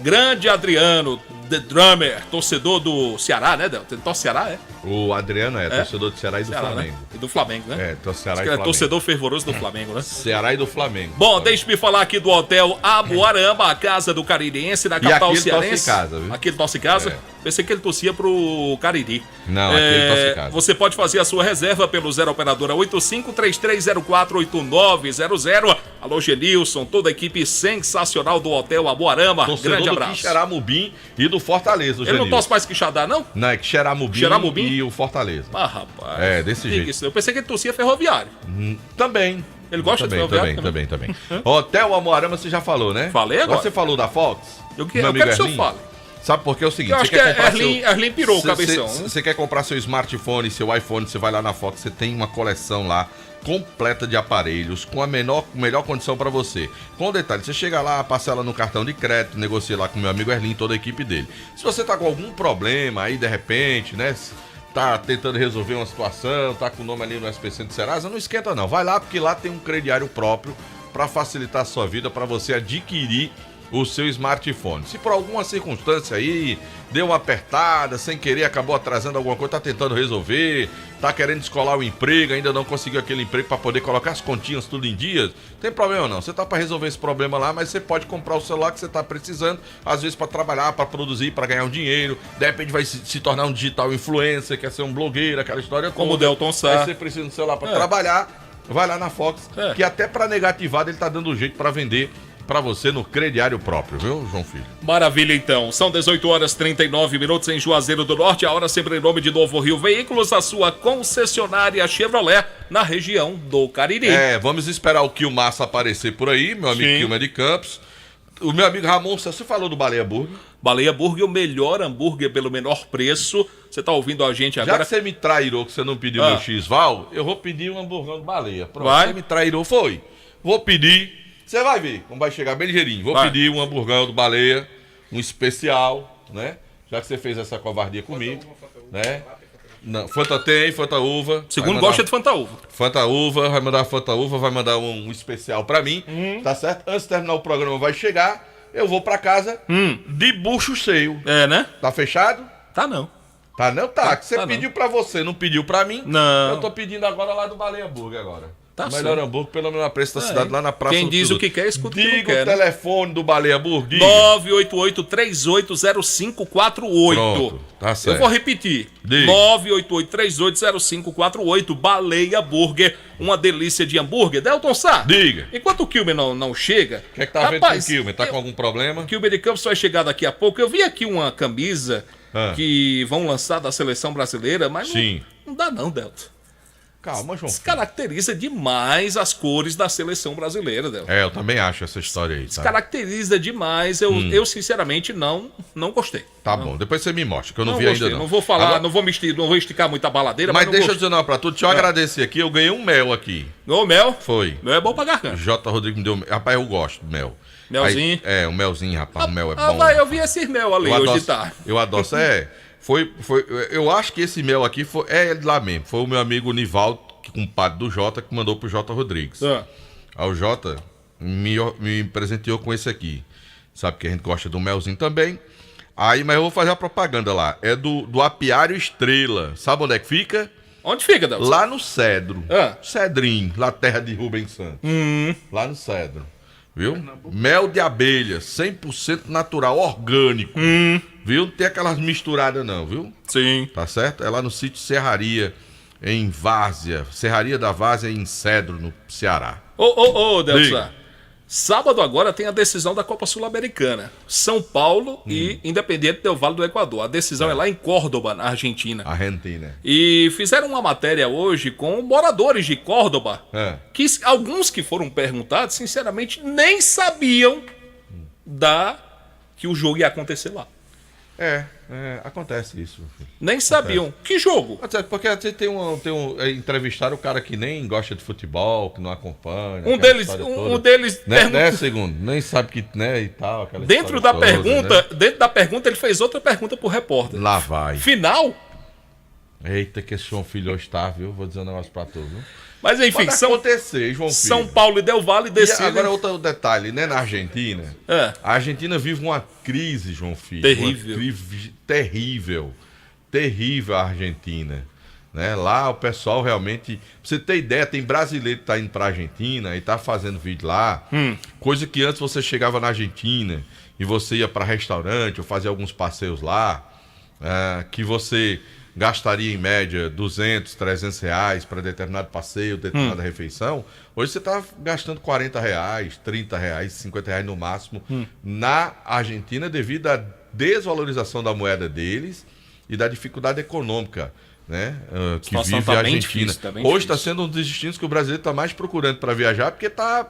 Grande Adriano, The Drummer, torcedor do Ceará, né, Delton? Ele torce Ceará, é? O Adriano torcedor do Ceará e do Flamengo. Né? E do Flamengo, né? Ceará e Flamengo. É torcedor fervoroso do Flamengo, né? Ceará e do Flamengo. Bom, deixe-me falar aqui do Hotel Abuarama, a casa do Caririense, na capital cearense. Aqui ele torce casa, viu? Pensei que ele torcia pro Cariri. Não, aqui ele torce casa. Você pode fazer a sua reserva pelo 0 operadora 85-3304-8900. Alô, Genilson, toda a equipe sensacional do Hotel Abuarama. Grande abraço. Do Quixeramobim e do Fortaleza, Ele não torce mais Quixadá, não? Não, é Quixeramobim e o Fortaleza. Ah, rapaz. É, desse jeito. Isso. Eu pensei que ele torcia Ferroviário. Também. Ele gosta de Ferroviário? Também. Hotel Abuarama você já falou, né? Falei agora. Você falou da Fox? Eu quero que o senhor fale. Sabe por que é o seguinte? Eu acho que Erlin pirou o cabeção. Você quer comprar seu smartphone, seu iPhone, você vai lá na Fox, você tem uma coleção lá completa de aparelhos com a melhor condição para você. Com detalhe, você chega lá, parcela no cartão de crédito, negocia lá com o meu amigo Erlin e toda a equipe dele. Se você tá com algum problema aí, de repente, né? Tá tentando resolver uma situação, tá com o nome ali no SPC do Serasa, não esquenta não. Vai lá, porque lá tem um crediário próprio para facilitar a sua vida, para você adquirir o seu smartphone. Se por alguma circunstância aí deu uma apertada, sem querer, acabou atrasando alguma coisa, tá tentando resolver, tá querendo descolar o emprego, ainda não conseguiu aquele emprego para poder colocar as continhas tudo em dias, tem problema não. Você tá para resolver esse problema lá, mas você pode comprar o celular que você tá precisando, às vezes para trabalhar, para produzir, para ganhar um dinheiro, de repente vai se tornar um digital influencer, quer ser um blogueiro, aquela história toda. Como o Delton Sá. Aí você precisa de um celular para trabalhar, vai lá na Fox, que até para negativado ele tá dando um jeito para vender para você no crediário próprio, viu, João Filho? Maravilha, então. São 18h39 em Juazeiro do Norte. A hora sempre em nome de Novo Rio Veículos, a sua concessionária Chevrolet na região do Cariri. Vamos esperar o Quil Massa aparecer por aí, meu amigo Quilma de Campos. O meu amigo Ramon, você falou do Baleia Burger? Baleia Burger, o melhor hambúrguer pelo menor preço. Você tá ouvindo a gente agora? Já que você me trairou, que você não pediu meu X-Val, eu vou pedir um hamburgão de baleia. Pronto, vai? Você me trairou, foi. Vou pedir. Você vai ver como vai chegar bem ligeirinho. Vou pedir um hamburgão do baleia, um especial, né? Já que você fez essa covardia comigo, né? Não, Fanta tem, Fanta Uva. Segundo gosta de Fanta Uva. Fanta Uva, vai mandar Fanta Uva, vai mandar um especial pra mim, tá certo? Antes de terminar o programa vai chegar, eu vou pra casa de bucho cheio. É, né? Tá fechado? Tá não. Tá não? Tá. Que você tá pediu pra você, não pediu pra mim. Não. Eu tô pedindo agora lá do Baleia Burger agora. Tá melhor hambúrguer pelo menor preço da cidade, lá na Praça Quem do diz Tudo. o que quer, escuta o que não Diga quer, o né? telefone do Baleia Burger. 988-380548. Pronto, tá certo. Eu vou repetir. Diga. 988-380548. Baleia Burger. Uma delícia de hambúrguer. Delton Sá. Diga. Enquanto o Kilmer não chega... O que é que tá vendo com o Kilmer? Tá com algum problema? O Kilmer de Campos vai chegar daqui a pouco. Eu vi aqui uma camisa que vão lançar da seleção brasileira, mas não dá não, Delton. Calma, João. Descaracteriza demais as cores da seleção brasileira, Delton. Eu também acho essa história aí, tá? Descaracteriza demais. Eu sinceramente, não gostei. Tá bom, depois você me mostra, que eu não vi ainda não. Não vou falar, Agora... não vou esticar muito a baladeira, mas não deixa eu gostei. dizer uma pra tu, deixa eu agradecer aqui, eu ganhei um mel aqui. Ganhou mel? Foi. Mel é bom pra garganta. J. Rodrigo me deu... Rapaz, eu gosto do mel. Melzinho? Aí, um melzinho, rapaz, o mel é bom. Eu vi esse mel ali hoje de tarde. Eu adoro, eu acho que esse mel aqui é lá mesmo, foi o meu amigo Nivaldo, compadre do Jota, que mandou pro J. Rodrigues. Aí o Jota me presenteou com esse aqui. Sabe que a gente gosta do melzinho também. Aí, mas eu vou fazer a propaganda lá. É do Apiário Estrela. Sabe onde é que fica? Onde fica, Delson? Lá no Cedro. Cedrinho, lá terra de Rubens Santos. Lá no Cedro. Viu? Mel de abelha, 100% natural, orgânico. Viu? Não tem aquelas misturadas não, viu? Sim. Tá certo? É lá no sítio Serraria, em Várzea. Serraria da Várzea, em Cedro, no Ceará. Ô, Delson. Sábado agora tem a decisão da Copa Sul-Americana. São Paulo e Independiente del Valle do Equador. A decisão é lá em Córdoba, na Argentina. E fizeram uma matéria hoje com moradores de Córdoba, que alguns que foram perguntados, sinceramente, nem sabiam que o jogo ia acontecer lá. Acontece isso. Nem sabiam. Que jogo? Porque entrevistaram o cara que nem gosta de futebol, que não acompanha. Um deles né, segundo, nem sabe que, né, e tal. Dentro da pergunta, ele fez outra pergunta pro repórter. Lá vai. Final? Eita, que esse João Filho hoje tá, viu? Vou dizer um negócio pra tu, viu? Mas enfim, pode acontecer, João Filho. São Paulo e Del Valle decidem. Agora outro detalhe, né? Na Argentina, a Argentina vive uma crise, João Filho. Terrível. Terrível a Argentina. Né? Lá o pessoal realmente... Pra você ter ideia, tem brasileiro que tá indo pra Argentina e tá fazendo vídeo lá. Coisa que antes você chegava na Argentina e você ia pra restaurante ou fazia alguns passeios lá, que você... gastaria em média 200, 300 reais para determinado passeio, determinada refeição. Hoje você está gastando 40 reais, 30 reais, 50 reais no máximo na Argentina devido à desvalorização da moeda deles e da dificuldade econômica, né, que vive a Argentina. Hoje está sendo um dos destinos que o brasileiro está mais procurando para viajar porque está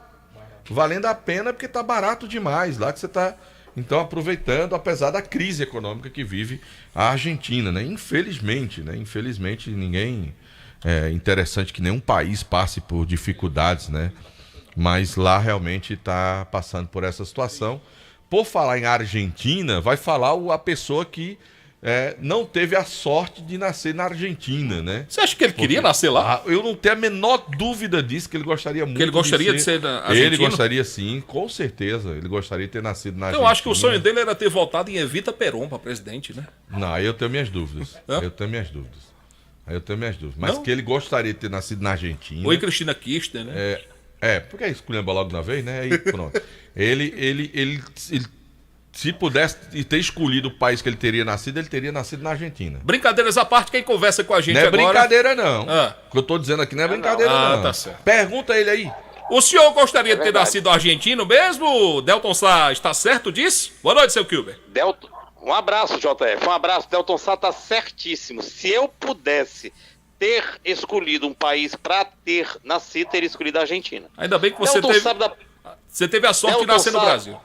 valendo a pena, porque está barato demais lá que você está... Então, aproveitando, apesar da crise econômica que vive a Argentina, né? Infelizmente, ninguém... É interessante que nenhum país passe por dificuldades, né? Mas lá realmente está passando por essa situação. Por falar em Argentina, vai falar a pessoa que não teve a sorte de nascer na Argentina, né? Você acha que ele queria nascer lá? Eu não tenho a menor dúvida disso, que ele gostaria muito. Que ele gostaria de ser argentino? Ele gostaria sim, com certeza. Ele gostaria de ter nascido na Argentina. Eu acho que o sonho dele era ter votado em Evita Peron para presidente, né? Não, aí eu tenho minhas dúvidas. Mas que ele gostaria de ter nascido na Argentina. Ou em Cristina Kirchner, né? Porque aí escolhemos logo na vez, né? Aí pronto. ele se pudesse ter escolhido o país que ele teria nascido na Argentina. Brincadeiras à parte, quem conversa com a gente agora... Não é brincadeira, não. O que eu tô dizendo aqui não é brincadeira, não. Tá certo. Pergunta ele aí. O senhor gostaria de ter nascido argentino mesmo? Delton Sá está certo disso? Boa noite, seu Kilber. Delton, um abraço, JF. Um abraço. Delton Sá tá certíssimo. Se eu pudesse ter escolhido um país para ter nascido, teria escolhido a Argentina. Ainda bem que você você teve a sorte de nascer no Brasil.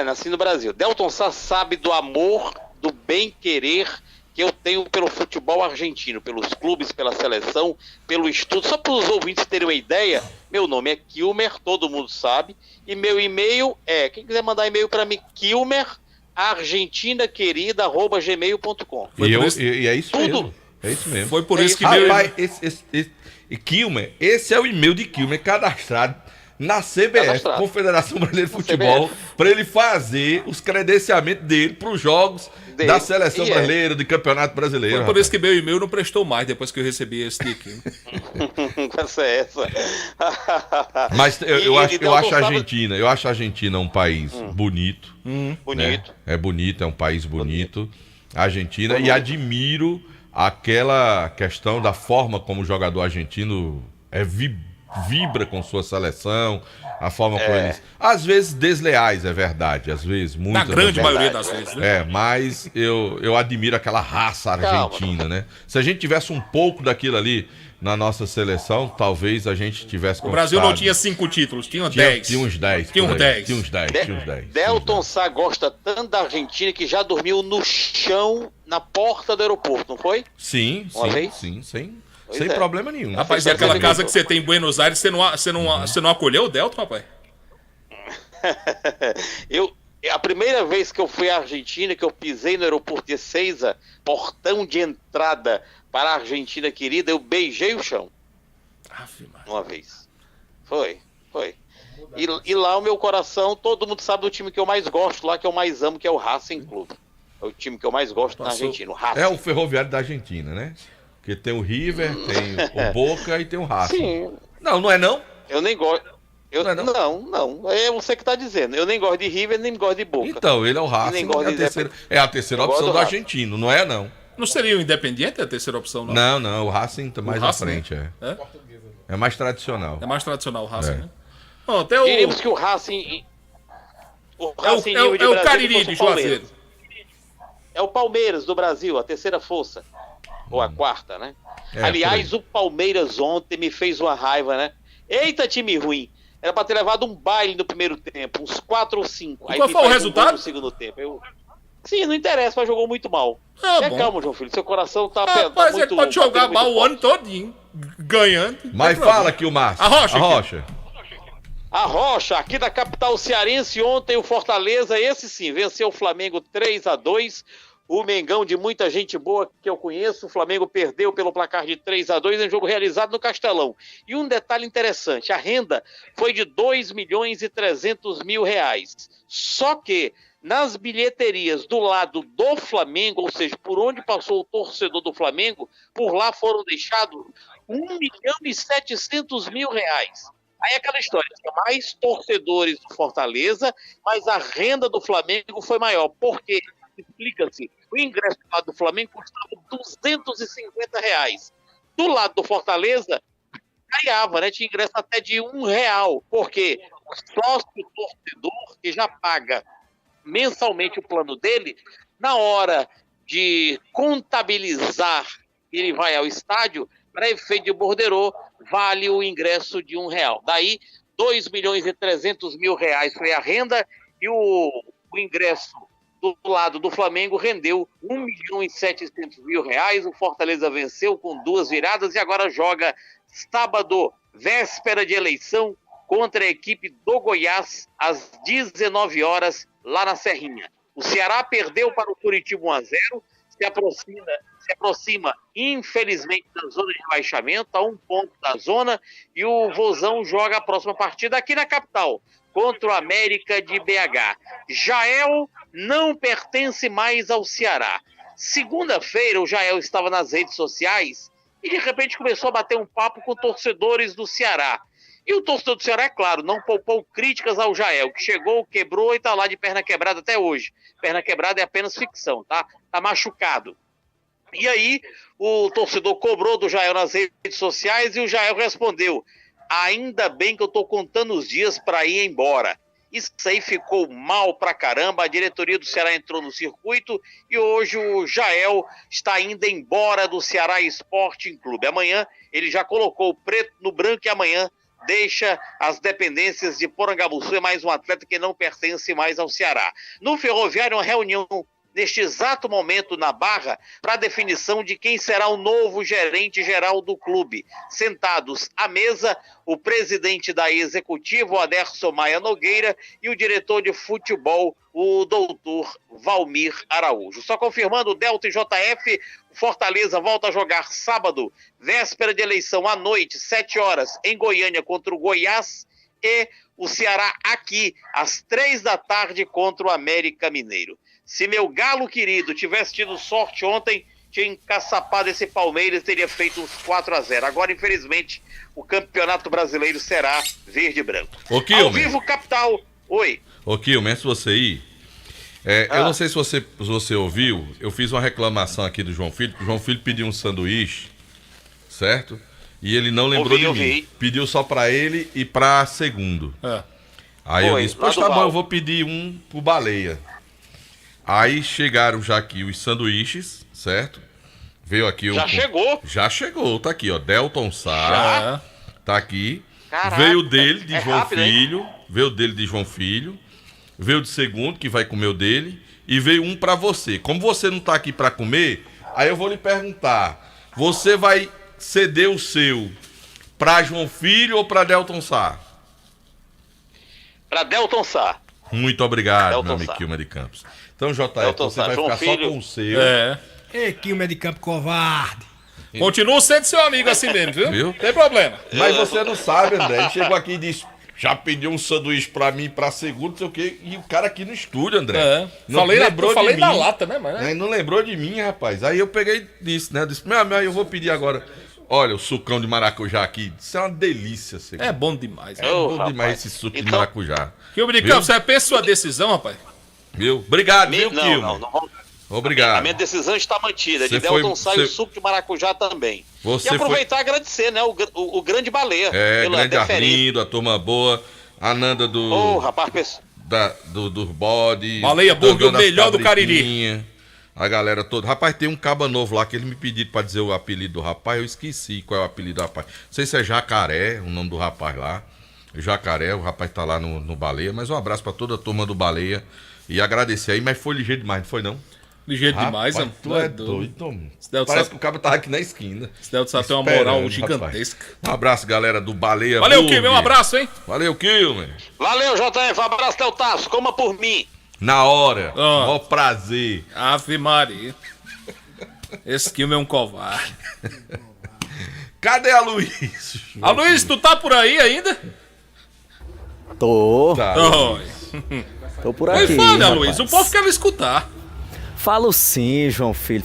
Nasci no Brasil. Delton Sá sabe do amor, do bem-querer que eu tenho pelo futebol argentino, pelos clubes, pela seleção, pelo estudo. Só para os ouvintes terem uma ideia, meu nome é Kilmer, todo mundo sabe, e meu e-mail quem quiser mandar e-mail para mim, kilmer@argentinaquerida@gmail.com. E é isso mesmo. É isso mesmo. Foi por isso que Rapaz, Kilmer, esse é o e-mail de Kilmer cadastrado na CBF, Confederação Brasileira de Futebol, para ele fazer os credenciamentos dele para os jogos da Seleção Brasileira, de Campeonato Brasileiro. Foi por isso que meu e-mail não prestou mais depois que eu recebi esse aqui. Essa é essa. Mas eu acho a Argentina um país bonito. Bonito. Né? É bonito, é um país bonito. A Argentina, e admiro aquela questão da forma como o jogador argentino vibra com sua seleção, a forma como eles... Às vezes desleais, é verdade, às vezes, muitas. Na grande maioria das vezes, né? Mas eu admiro aquela raça argentina, né? Se a gente tivesse um pouco daquilo ali na nossa seleção, talvez a gente tivesse conquistado. O Brasil não tinha 5 títulos, tinha 10. Tinha uns 10. Tinha uns 10. Tinha uns 10. Delton Sá gosta tanto da Argentina que já dormiu no chão na porta do aeroporto, não foi? Sim, sem é. problema nenhum. Rapaz, é aquela casa que você tem em Buenos Aires, você não acolheu o Delton, rapaz? A primeira vez que eu fui à Argentina, que eu pisei no aeroporto de Ezeiza, portão de entrada para a Argentina querida, eu beijei o chão. Uma vez. Foi. E lá o meu coração, todo mundo sabe do time que eu mais gosto lá, que eu mais amo, que é o Racing Clube. É o time que eu mais gosto na Argentina, o Racing. É o Ferroviário da Argentina, né? Porque tem o River, tem o Boca e tem o Racing. Sim. Não é não? Eu nem gosto. Não. É você que tá dizendo. Eu nem gosto de River, nem gosto de Boca. Então, ele é o Racing. É a terceira opção do argentino, não é não? Não seria o Independente a terceira opção, não? Não, o Racing tá mais à frente, É mais tradicional. É mais tradicional o Racing, né? Bom, diríamos que o Racing... É o Cariri de Juazeiro. É o Palmeiras do Brasil, a terceira força. Ou a quarta, né? Aliás, o Palmeiras ontem me fez uma raiva, né? Eita, time ruim. Era pra ter levado um baile no primeiro tempo, uns 4 ou 5. Aí qual foi o resultado? No segundo tempo. Sim, não interessa, mas jogou muito mal. Calma, João Filho, seu coração tá Rapaz, ele pode jogar mal o ano todinho, ganhando. Mas fala aqui o Márcio. A Rocha, aqui da capital cearense, ontem o Fortaleza, esse sim, venceu o Flamengo 3-2. O Mengão de muita gente boa que eu conheço, o Flamengo perdeu pelo placar de 3-2 em jogo realizado no Castelão. E um detalhe interessante, a renda foi de R$2.300.000. Só que nas bilheterias do lado do Flamengo, ou seja, por onde passou o torcedor do Flamengo, por lá foram deixados R$1.700.000. Aí aquela história, tinha mais torcedores do Fortaleza, mas a renda do Flamengo foi maior. Por quê? Explica-se. O ingresso do lado do Flamengo custava R$250. Do lado do Fortaleza, variava, né? Tinha ingresso até de R$1. Porque o sócio torcedor, que já paga mensalmente o plano dele, na hora de contabilizar, ele vai ao estádio, para efeito de borderô, vale o ingresso de R$1. Daí, R$2.300.000 foi a renda e o ingresso do lado do Flamengo rendeu R$1.700.000. O Fortaleza venceu com 2 viradas e agora joga sábado, véspera de eleição, contra a equipe do Goiás, às 19 horas, lá na Serrinha. O Ceará perdeu para o Curitiba 1-0, se aproxima, infelizmente, da zona de rebaixamento, a 1 ponto da zona, e o Vozão joga a próxima partida aqui na capital, contra o América de BH. Jael não pertence mais ao Ceará. Segunda-feira, o Jael estava nas redes sociais e, de repente, começou a bater um papo com torcedores do Ceará. E o torcedor do Ceará, é claro, não poupou críticas ao Jael, que chegou, quebrou e está lá de perna quebrada até hoje. Perna quebrada é apenas ficção, tá? Tá machucado. E aí, o torcedor cobrou do Jael nas redes sociais e o Jael respondeu: ainda bem que eu tô contando os dias para ir embora. Isso aí ficou mal pra caramba, a diretoria do Ceará entrou no circuito e hoje o Jael está indo embora do Ceará Sporting Clube. Amanhã ele já colocou o preto no branco e amanhã deixa as dependências de Porangabuçu, é mais um atleta que não pertence mais ao Ceará. No Ferroviário, uma reunião neste exato momento na Barra para a definição de quem será o novo gerente geral do clube. Sentados à mesa, o presidente da executiva, o Aderson Maia Nogueira, e o diretor de futebol, o doutor Valmir Araújo. Só confirmando, o Delta e JF, Fortaleza volta a jogar sábado, véspera de eleição à noite, 7 horas, em Goiânia contra o Goiás, e o Ceará aqui, às 3 da tarde, contra o América Mineiro. Se meu galo querido tivesse tido sorte ontem, tinha encaçapado esse Palmeiras, teria feito uns 4-0. Agora, infelizmente, o Campeonato Brasileiro será verde e branco. Ô, Kilmer. Ao vivo, capital. Oi. Ô, Kilmer, antes de você ir, eu não sei se você ouviu, eu fiz uma reclamação aqui do João Filho, que o João Filho pediu um sanduíche, certo? E ele não lembrou de mim. Pediu só pra ele e pra segundo. Aí eu disse, pois tá bom, eu vou pedir um pro Baleia. Aí chegaram já aqui os sanduíches, certo? Veio aqui Já chegou? Já chegou, tá aqui, ó. Delton Sá. Tá aqui. Caraca, veio dele de João rápido, Filho. Veio dele de João Filho. Veio de segundo, que vai comer o dele. E veio um pra você. Como você não tá aqui pra comer, aí eu vou lhe perguntar. Você vai ceder o seu pra João Filho ou pra Delton Sá? Pra Delton Sá. Muito obrigado, Delton meu amigo Sá. Kilmer de Campos. Então, JF, Delton você Sá. vai João ficar Filho. só com o seu. Ei, Kilmer de Campo covarde. Continua sendo seu amigo assim mesmo, viu? Viu? Tem problema. Mas você não sabe, André. Ele chegou aqui e disse, já pediu um sanduíche pra mim, pra segundo, não sei o quê. E o cara aqui no estúdio, André. Não Eu falei de na mim. lata, né, mas... Aí não lembrou de mim, rapaz. Aí eu peguei e disse, né? Disse, meu amigo, eu vou pedir agora. Olha, o sucão de maracujá aqui. Isso é uma delícia, segundo. É bom demais. É bom demais esse suco de maracujá. Kilmer de Campos, você pensa sua decisão, rapaz? Viu? Obrigado, viu, Kilmer? Não. Obrigado. A minha decisão está mantida. Você De Delton foi- sai você- o suco de maracujá também. Você e aproveitar e agradecer, né? O grande Baleia. É, grande deferência. Arlindo, a turma boa. A Nanda do... Ô, rapaz, do bode. Baleia Burger, o das melhor do cabritinhas, a galera toda. Rapaz, tem um caba novo lá que eles me pediram pra dizer o apelido do rapaz. Eu esqueci qual é o apelido do rapaz. Não sei se é Jacaré, o nome do rapaz lá. Jacaré, o rapaz tá lá no Baleia. Mas um abraço pra toda a turma do Baleia. E agradecer aí, mas foi ligeiro demais, não foi não? Ligeiro Rapaz, demais, mano. tu é doido. Delton Parece Sá- que o cabo tava aqui na esquina. Esse Delton Sá tem uma moral Esperando, gigantesca. rapaz. Um abraço, galera do Baleia. Valeu, Burger. Kilmer, um abraço, hein? Valeu, Kilmer. Valeu, JF. Abraço, Deltaço. Coma por mim. Na hora. Mó prazer. Ave Maria. Esse Kilmer é um covarde. Cadê a Luiz? A Luiz, tu tá por aí ainda? Tô. Tá. Oi. Tô por Aí aqui. fala, rapaz. Luiz, o povo quer me escutar. Falo sim, João Filho.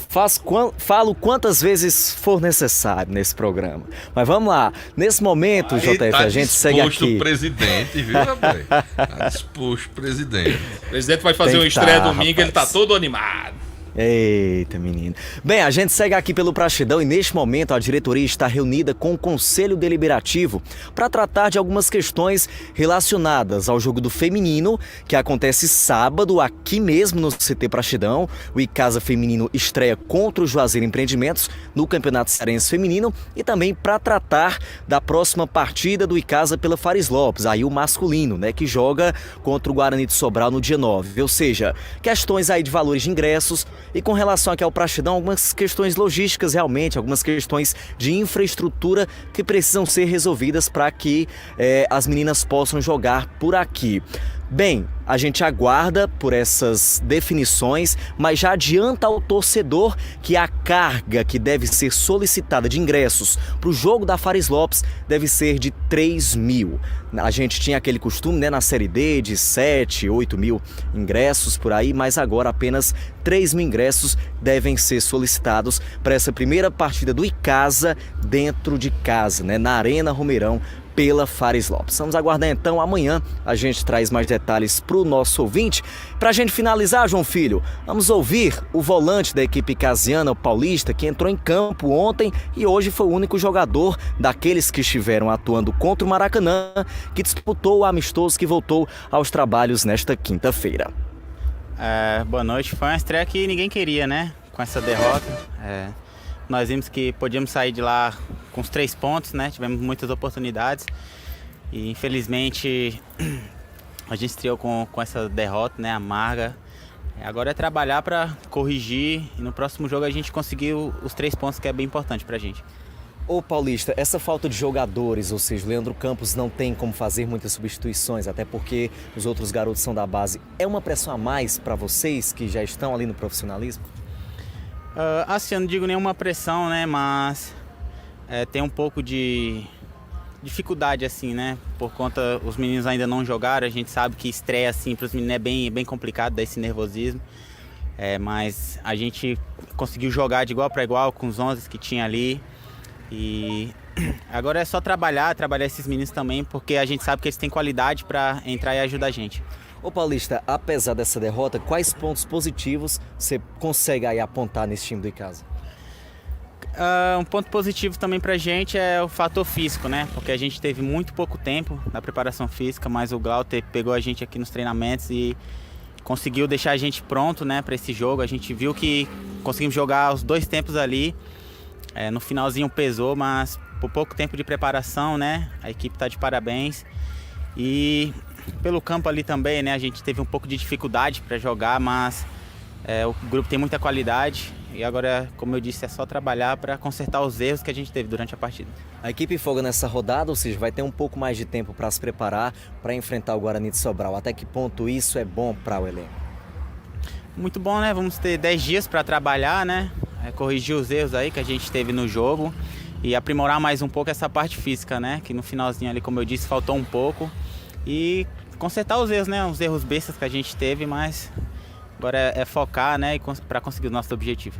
Falo quantas vezes for necessário nesse programa. Mas vamos lá. Nesse momento, JF, tá a gente segue aqui. o presidente, viu, rapaz? Tá disposto o presidente. O presidente vai fazer Tem uma que estreia tá, domingo, ele tá rapaz. todo animado. Eita, menino. Bem, a gente segue aqui pelo Praxidão e neste momento a diretoria está reunida com o Conselho Deliberativo para tratar de algumas questões relacionadas ao jogo do feminino, que acontece sábado aqui mesmo no CT Praxidão. O Icasa Feminino estreia contra o Juazeiro Empreendimentos no Campeonato Cearense Feminino e também para tratar da próxima partida do Icasa pela Fares Lopes, aí o masculino, né, que joga contra o Guarani de Sobral no dia 9. Ou seja, questões aí de valores de ingressos. E com relação aqui ao Praxidão, algumas questões logísticas realmente, algumas questões de infraestrutura que precisam ser resolvidas para que as meninas possam jogar por aqui. Bem, a gente aguarda por essas definições, mas já adianta ao torcedor que a carga que deve ser solicitada de ingressos para o jogo da Fares Lopes deve ser de 3 mil. A gente tinha aquele costume, né, na Série D de 7, 8 mil ingressos por aí, mas agora apenas 3 mil ingressos devem ser solicitados para essa primeira partida do Icasa dentro de casa, né, na Arena Romeirão, pela Fares Lopes. Vamos aguardar então, amanhã a gente traz mais detalhes para o nosso ouvinte. Para a gente finalizar, João Filho, vamos ouvir o volante da equipe casiana, o Paulista, que entrou em campo ontem e hoje foi o único jogador daqueles que estiveram atuando contra o Maracanã que disputou o amistoso que voltou aos trabalhos nesta quinta-feira. Boa noite. Foi uma estreia que ninguém queria, né? Com essa derrota. Nós vimos que podíamos sair de lá com os 3 pontos, né? Tivemos muitas oportunidades e infelizmente a gente estreou com essa derrota, né? Amarga. Agora é trabalhar para corrigir e no próximo jogo a gente conseguir os 3 pontos, que é bem importante pra gente. Ô Paulista, essa falta de jogadores, ou seja, o Leandro Campos não tem como fazer muitas substituições, até porque os outros garotos são da base, é uma pressão a mais para vocês que já estão ali no profissionalismo? Assim, eu não digo nenhuma pressão, né, mas tem um pouco de dificuldade, assim, né, por conta os meninos ainda não jogaram, a gente sabe que estreia, assim, para os meninos é bem complicado, dá esse nervosismo, Mas a gente conseguiu jogar de igual para igual com os 11 que tinha ali. E agora é só trabalhar esses meninos também, porque a gente sabe que eles têm qualidade para entrar e ajudar a gente. Ô Paulista, apesar dessa derrota, quais pontos positivos você consegue aí apontar nesse time do Icasa? Um ponto positivo também pra gente é o fator físico, né? Porque a gente teve muito pouco tempo na preparação física, mas o Glauter pegou a gente aqui nos treinamentos e conseguiu deixar a gente pronto, né, para esse jogo. A gente viu que conseguimos jogar os 2 tempos ali. No finalzinho pesou, mas por pouco tempo de preparação, né? A equipe tá de parabéns. E pelo campo ali também, né? A gente teve um pouco de dificuldade para jogar, mas o grupo tem muita qualidade. E agora, como eu disse, é só trabalhar para consertar os erros que a gente teve durante a partida. A equipe folga nessa rodada, ou seja, vai ter um pouco mais de tempo para se preparar para enfrentar o Guarani de Sobral. Até que ponto isso é bom para o elenco? Muito bom, né? Vamos ter 10 dias para trabalhar, né? Corrigir os erros aí que a gente teve no jogo e aprimorar mais um pouco essa parte física, né? Que no finalzinho ali, como eu disse, faltou um pouco. E consertar os erros, né? Os erros bestas que a gente teve, mas agora é focar, né? Para conseguir o nosso objetivo.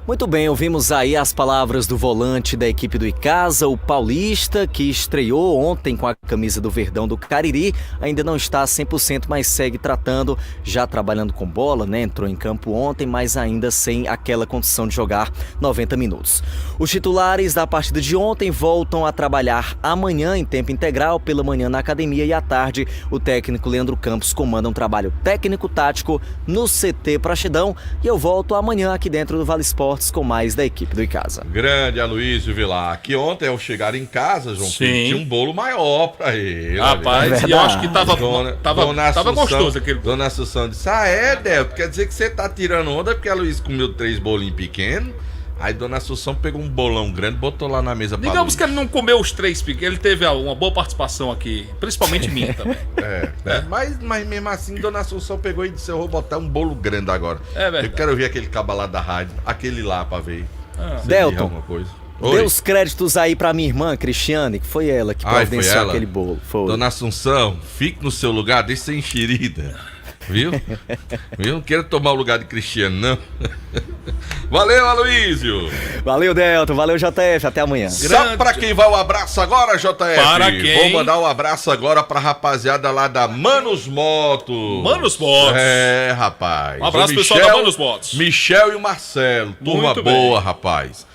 Muito bem, ouvimos aí as palavras do volante da equipe do Icasa, o Paulista, que estreou ontem com a camisa do Verdão do Cariri. Ainda não está 100%, mas segue tratando, já trabalhando com bola, né? Entrou em campo ontem, mas ainda sem aquela condição de jogar 90 minutos. Os titulares da partida de ontem voltam a trabalhar amanhã em tempo integral, pela manhã na academia e à tarde o técnico Leandro Campos comanda um trabalho técnico-tático no CT Praxedão. E eu volto amanhã aqui dentro do Vale Esportes com mais da equipe do Icasa. Grande Aloysio Vilar, que ontem ao chegar em casa, João Filho, tinha um bolo maior pra ele. Rapaz, e eu acho que tava gostoso aquele bolo. Dona Assunção disse, Delto, quer dizer que você tá tirando onda porque a Aloysio comeu 3 bolinhos pequenos. Aí Dona Assunção pegou um bolão grande e botou lá na mesa pra Digamos que ele não comeu os 3 pequenos, ele teve uma boa participação aqui, principalmente minha também. Mas mesmo assim, Dona Assunção pegou e disse, eu vou botar um bolo grande agora. É verdade. Eu quero ver aquele cabo lá da rádio, aquele lá pra ver. Delton, dê os créditos aí pra minha irmã, Cristiane, que foi ela que providenciou aquele bolo. Foi. Dona Assunção, fique no seu lugar, deixe ser enxerida. Viu? Não quero tomar o lugar de Cristiano, não. Valeu, Aloysio. Valeu, Delton. Valeu, JF. Até amanhã. Sabe pra quem vai o abraço agora, JF? Para quem? Vou mandar um abraço agora pra rapaziada lá da Manos Motos. Manos Motos. É, rapaz. Um abraço, pessoal da Manos Motos. Michel e o Marcelo. Turma Muito boa, bem. Rapaz.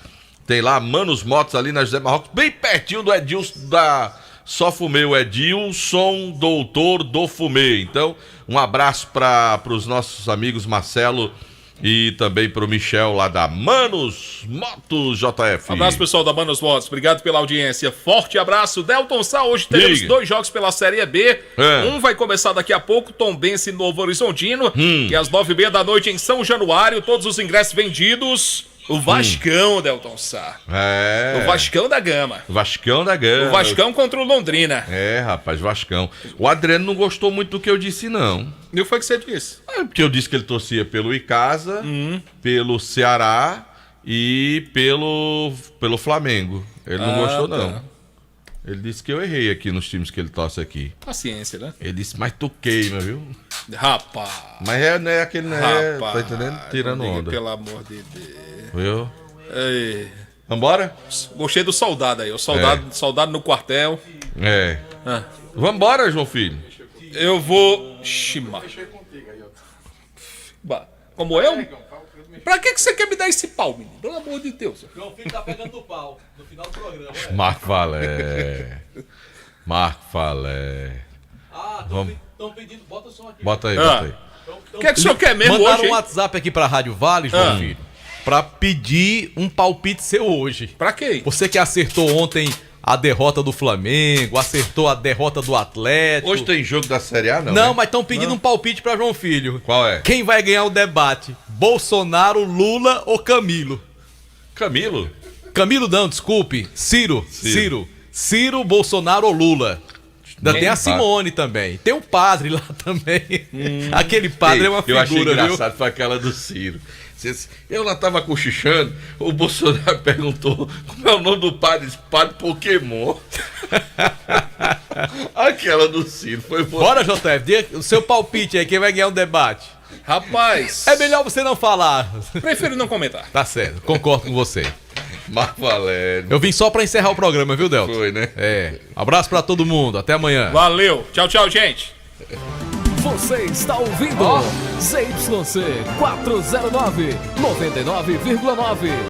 Tem lá Manos Motos ali na José Marrocos, bem pertinho do Edilson da Só Fumê, o Edilson, doutor do Fumê. Então, um abraço para os nossos amigos Marcelo e também para o Michel lá da Manos Motos, JF. Um abraço, pessoal da Manos Motos. Obrigado pela audiência. Forte abraço. Delton Sá, hoje teremos 2 jogos pela Série B. Um vai começar daqui a pouco, Tombense e Novo Horizontino, que é às 9h30 da noite em São Januário. Todos os ingressos vendidos. O Vascão, Delton Sá. O Vascão da Gama. Vascão da Gama. O Vascão contra o Londrina. Rapaz, Vascão. O Adriano não gostou muito do que eu disse, não. E o que foi que você disse? Porque eu disse que ele torcia pelo Icasa, pelo Ceará e pelo Flamengo. Ele não gostou, não. Ele disse que eu errei aqui nos times que ele torce aqui. Paciência, né? Ele disse, mas tu queima, viu? Rapaz. Mas não é aquele, né? Tá entendendo? Tirando onda. Pelo amor de Deus. Viu? Ei. Vambora? Gostei do soldado aí. O soldado no quartel. Vambora, João Filho. Eu vou... Ximar. Como eu? Pra que você quer me dar esse pau, menino? Pelo amor de Deus. João Filho tá pegando o pau no final do programa. Marco Valé. Marco Valé. Estão pedindo... Bota o som aqui. Bota aí, bota aí. O que é que o senhor quer mesmo hoje? Mandaram um WhatsApp aqui pra Rádio Vale, João Filho, pra pedir um palpite seu hoje. Pra quê? Você que acertou ontem a derrota do Flamengo, acertou a derrota do Atlético. Hoje tem jogo da Série A, não? Não, mas estão pedindo um palpite pra João Filho. Qual é? Quem vai ganhar o debate? Bolsonaro, Lula ou Camilo? Camilo? Camilo não, desculpe. Ciro, Bolsonaro ou Lula? Ainda tem a Simone também. Tem o padre lá também. Aquele padre é uma figura, eu achei engraçado, viu? foi aquela do Ciro. Eu lá tava cochichando, o Bolsonaro perguntou como é o nome do padre. Padre Pokémon. Aquela do Ciro foi boa. Bora, JF, dê o seu palpite aí, quem vai ganhar o debate? Rapaz. É melhor você não falar. Prefiro não comentar. Tá certo, concordo com você. Marco Valério. Eu vim só pra encerrar o programa, viu, Delton? Foi, né? Abraço pra todo mundo, até amanhã. Valeu. Tchau, tchau, gente. Você está ouvindo ZYC 409, 99,9.